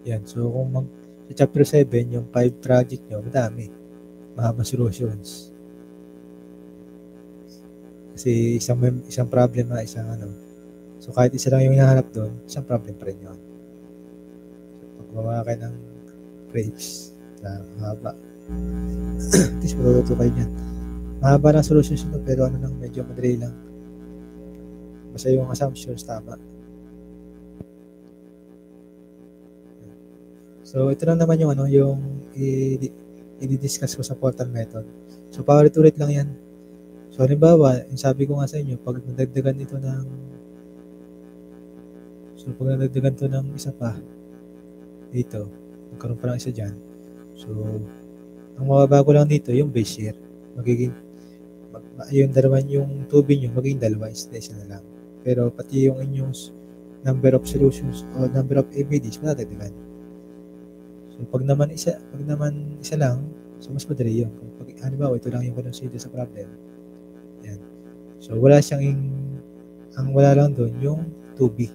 yan. So, kung sa chapter 7, yung 5 project nyo, madami. Mahaba solutions. Kasi isang problem na isang So, kahit isa lang yung hinahanap doon, isang problem pa rin yun. So, pag gumawa kayo ng grapes na mahaba, at least maluluto kayo niyan. Mahaba ng solutions ito, pero medyo madali lang. Basta yung assumptions tama. So, ito lang naman yung yung i-discuss ko sa portal method. So, paulit-ulit lang yan. So, halimbawa, yung sabi ko nga sa inyo, pag nadagdagan ito ng isa pa, dito, magkaroon pa ng isa dyan. So, ang mababago lang dito, yung base year. Yung tubig nyo, magiging dalawa, isa na lang. Pero, pati yung inyong number of solutions o number of ABDs, madadagdagan. So, pag naman isa lang, so mas madali yun. Kung halimbawa, ito lang yung consider sa problem. Yan. So, ang wala lang doon, yung 2B.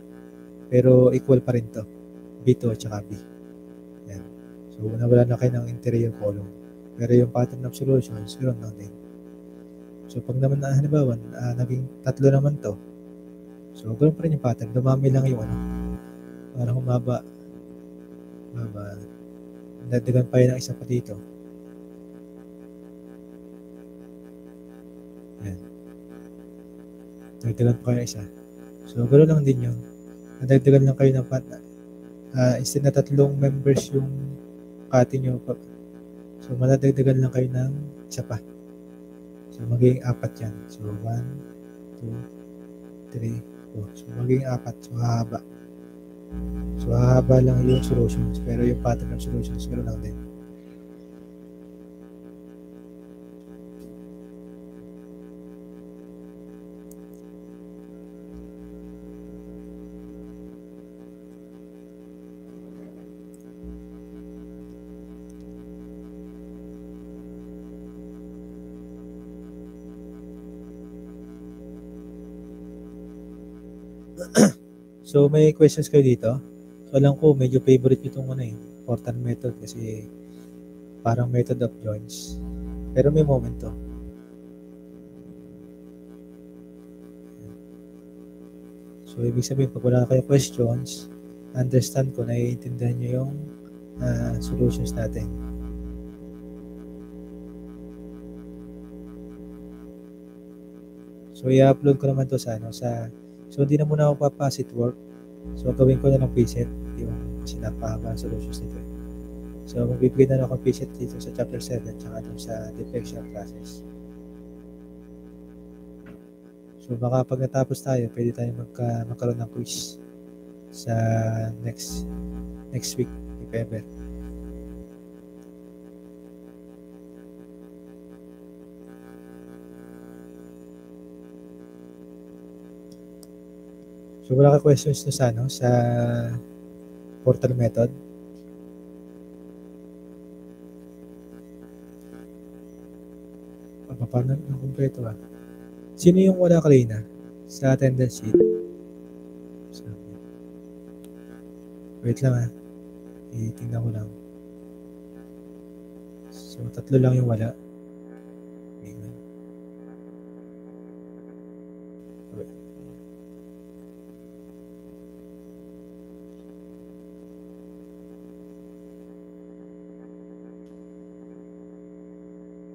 Pero equal pa rin to. B2 at saka B. Yan. So, nawala na kayo ng interior column. Pero yung pattern of solutions, ganoon lang din. So, pag naman halimbawa, naging 3 naman to. So, ganoon pa rin yung pattern. Dumami lang yung para humaba. Dagdagan pa yun ng isa pa dito. Yan. Dagdagan pa kayo ng isa. So, ganoon lang din yun. Nadagdagan lang kayo ng instead na 3 members yung cutting nyo. So, madadagdagan lang kayo ng isa pa. So, magiging 4 yan. So, 1, 2, 3, 4. So, magiging 4. So, hahaba. So, hahaba lang yung solutions. Pero yung pattern ng solutions, ganoon lang din. So, may questions kayo dito? So, alam ko, medyo favorite nyo itong portal method kasi parang method of joins. Pero may moment to. So, ibig sabihin, pag wala kayo questions, understand ko, naiintindihan nyo yung solutions natin. So, i-upload ko naman to sa so, hindi na muna ako papasit work. So, gawin ko na ng preset, kasi napahaba ang solutions nito. So, magbibigay na ako ng preset dito sa chapter 7, tsaka dun sa deflection classes. So, baka pag natapos tayo, pwede tayo magkaroon ng quiz sa next week, if ever. So, wala ka questions sa portal method? Paano ang kumpleto ba? Sino yung wala kanina sa attendance sheet? Wait lang itingnan ko lang. So, 3 lang yung wala.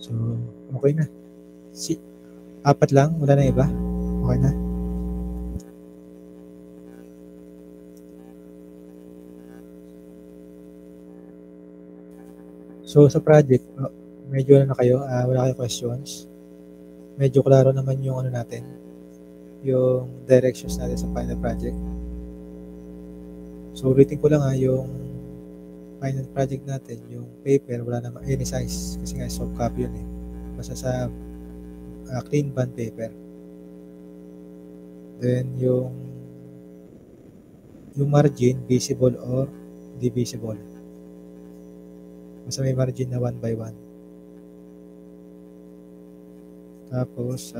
So, okay na. 4 lang? Wala na iba? Okay na? So, sa project, medyo na kayo? Wala kayo questions? Medyo klaro naman yung natin, yung directions natin sa final project. So, ulitin ko lang yung final project natin, yung paper, wala naman any size kasi nga soft copy yun basta sa clean bond paper. Then yung margin visible or divisible, basta may margin na 1 by 1. Tapos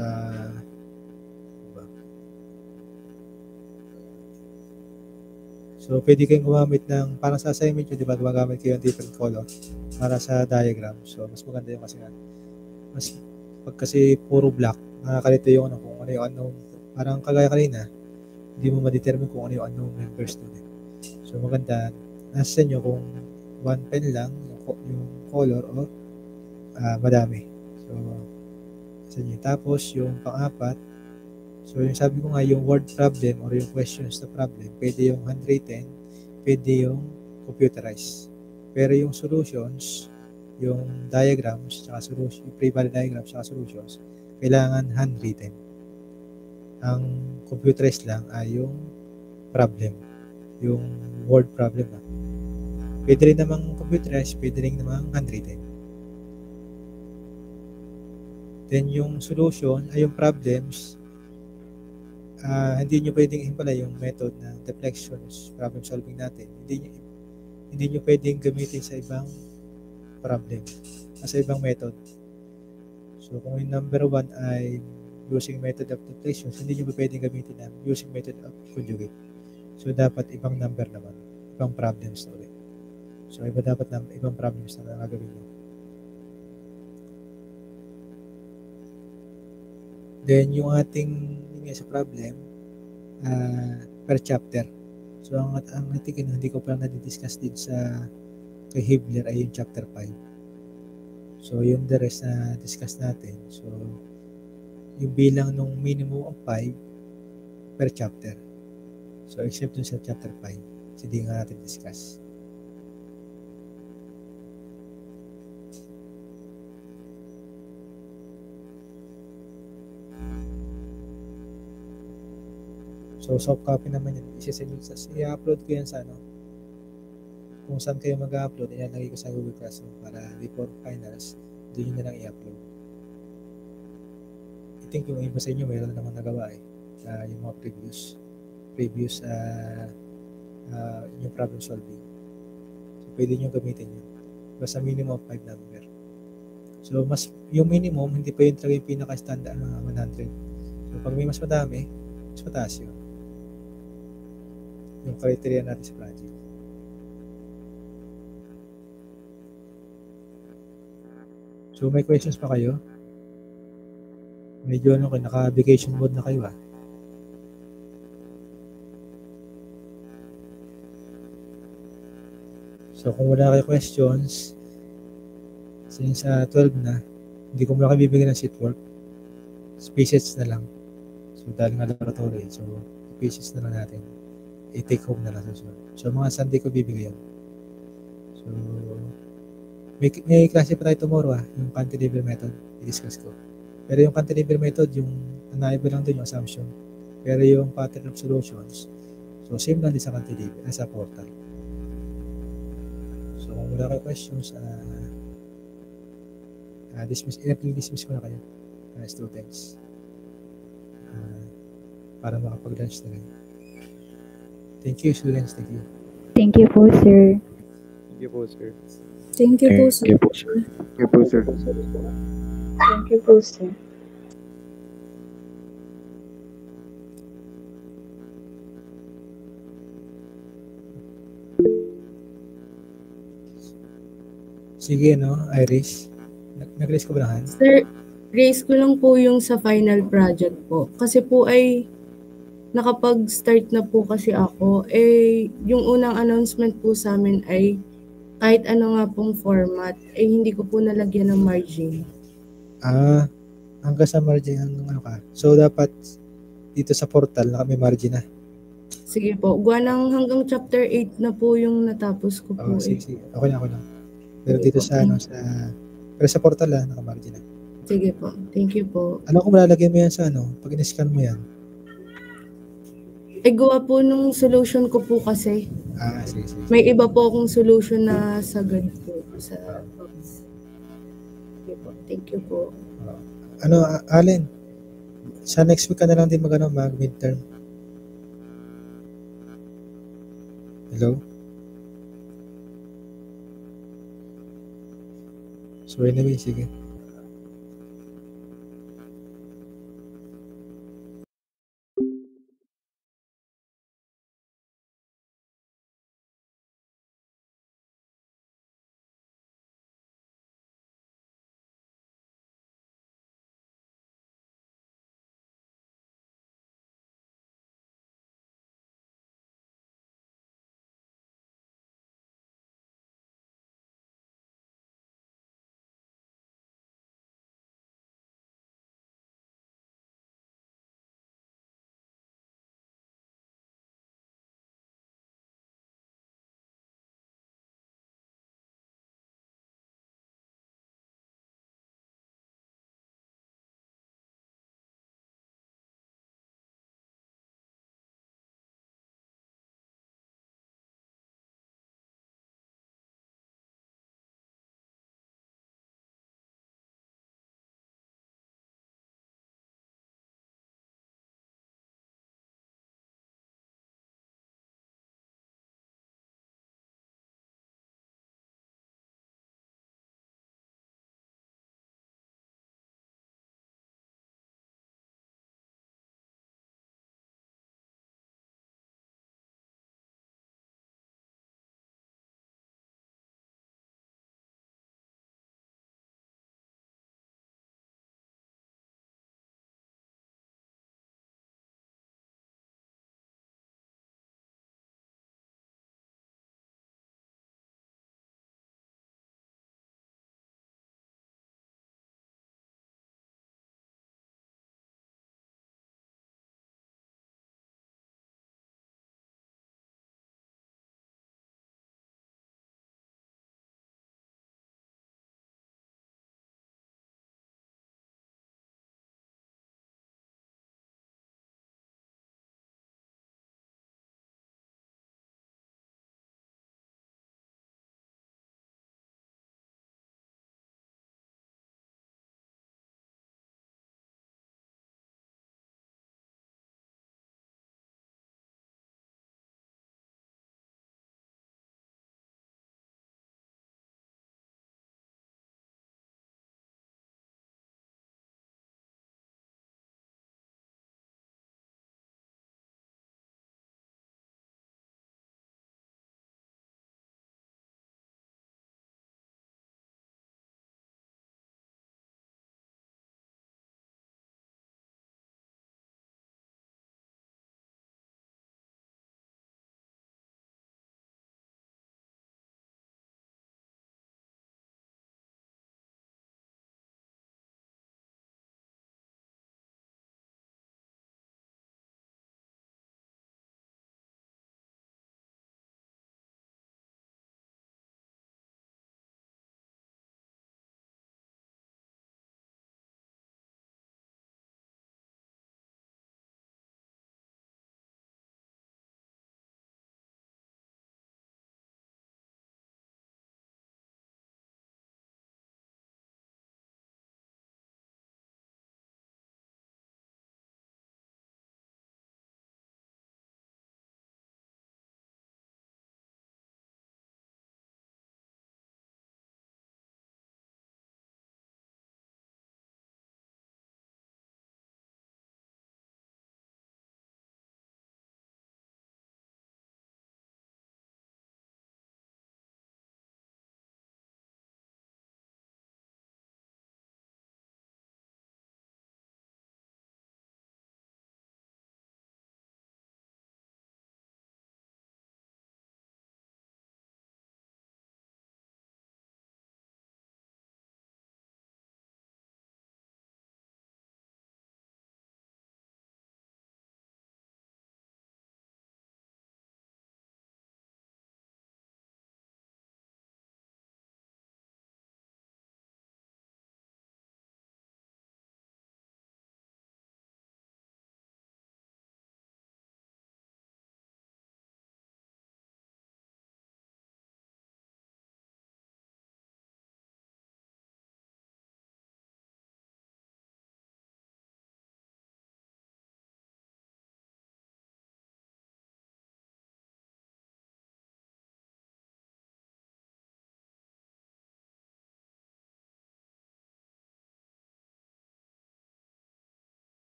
so pwede kayong gumamit ng parang sa assignment yun, di ba, gumagamit kayo ng different color para sa diagram. So mas maganda yung kasi mas pag kasi puro black, nakakalito yung kung ano yung unknown. Parang kagaya kanina, hindi mo ma-determine kung ano yung unknown members doon. So maganda, nasa nyo kung 1 pen lang yung color o madami. So sa nyo. Tapos yung pang-apat, so yung sabi ko nga, yung word problem or yung questions na problem, pwede yung handwritten, pwede yung computerized. Pero yung solutions, yung diagrams, tsaka solutions, yung pre-valid diagrams, tsaka solutions, kailangan handwritten. Ang computerized lang ay yung problem, yung word problem. Pwede rin namang computerized, pwede rin namang handwritten. Then yung solution ay yung problems, hindi nyo pwedeng impala yung method ng deflections, problem solving natin. Hindi nyo pwedeng gamitin sa ibang problem, sa ibang method. So kung yung number 1 ay using method of deflections, hindi nyo pwedeng gamitin na using method of conjugate. So dapat ibang number naman, ibang problems na ulit. So dapat ibang problems na gagawin nyo. Then yung ating sa problem per chapter. So ang ating hindi ko pa na-discuss din sa kay Hibler ay yung chapter 5. So yung the rest na discuss natin. So yung bilang nung minimum of 5 per chapter. So except dun sa chapter 5, kasi di nga natin discuss. So, soft copy naman yun. I-upload ko yan sa kung saan kayo mag-upload, ilalagay ko sa Google Classroom para before finals, doon yun na lang i-upload. I think yung iba sa inyo, mayroon naman nagawa yung mga previous yung problem solving. So, pwede nyo gamitin yun. Basta minimum of 5 number. So, yung minimum, hindi pa yun talaga yung pinaka-standard 100. So, pag may mas madami, mas mataas yun. Yung criteria natin sa project. So, may questions pa kayo? Medyo naka-vacation mode na kayo So, kung wala kayo questions, since 12 na, hindi ko muna kayo bibigyan ng seat work. Spaces na lang. So, dahil nga laboratory. So, spaces na lang natin. I-take home na lang sa susunod. So, mga Sunday ko bibigay yun. So, may klase pa tayo tomorrow yung cantilever method. I-discuss ko. Pero yung cantilever method, yung naiba lang doon yung assumption. Pero yung pattern of solutions, so same lang din sa cantilever, sa portal. So, kung wala kayo questions, dismiss ko na kayo, students. Para makapag-lunch na rin. Thank you, students. Thank you. Thank you po, sir. Thank you po, sir. Thank you po, sir. Thank you po, sir. Thank you po, sir. Sige, Iris. Nag-raise ko ba lang? Sir, raise ko lang po yung sa final project po. Kasi po ay nakapag-start na po kasi ako. Yung unang announcement po sa amin ay kahit ano nga pong format, hindi ko po nalagyan ng margin. Hanggang sa margin, ka. So, dapat dito sa portal, may margin na. Sige po. Hanggang chapter 8 na po yung natapos ko po. Sige. Okay na. Pero dito pero sa portal naka-margin na. Sige po. Thank you po. Ano kung malalagay mo yan sa pag in-scan mo yan? Gawa po nung solution ko po kasi. Sige. May iba po akong solution na sagad po sa box. Okay po. Thank you po. Allen, sa next week ka na lang din mag-midterm. Hello? So anyway, sige.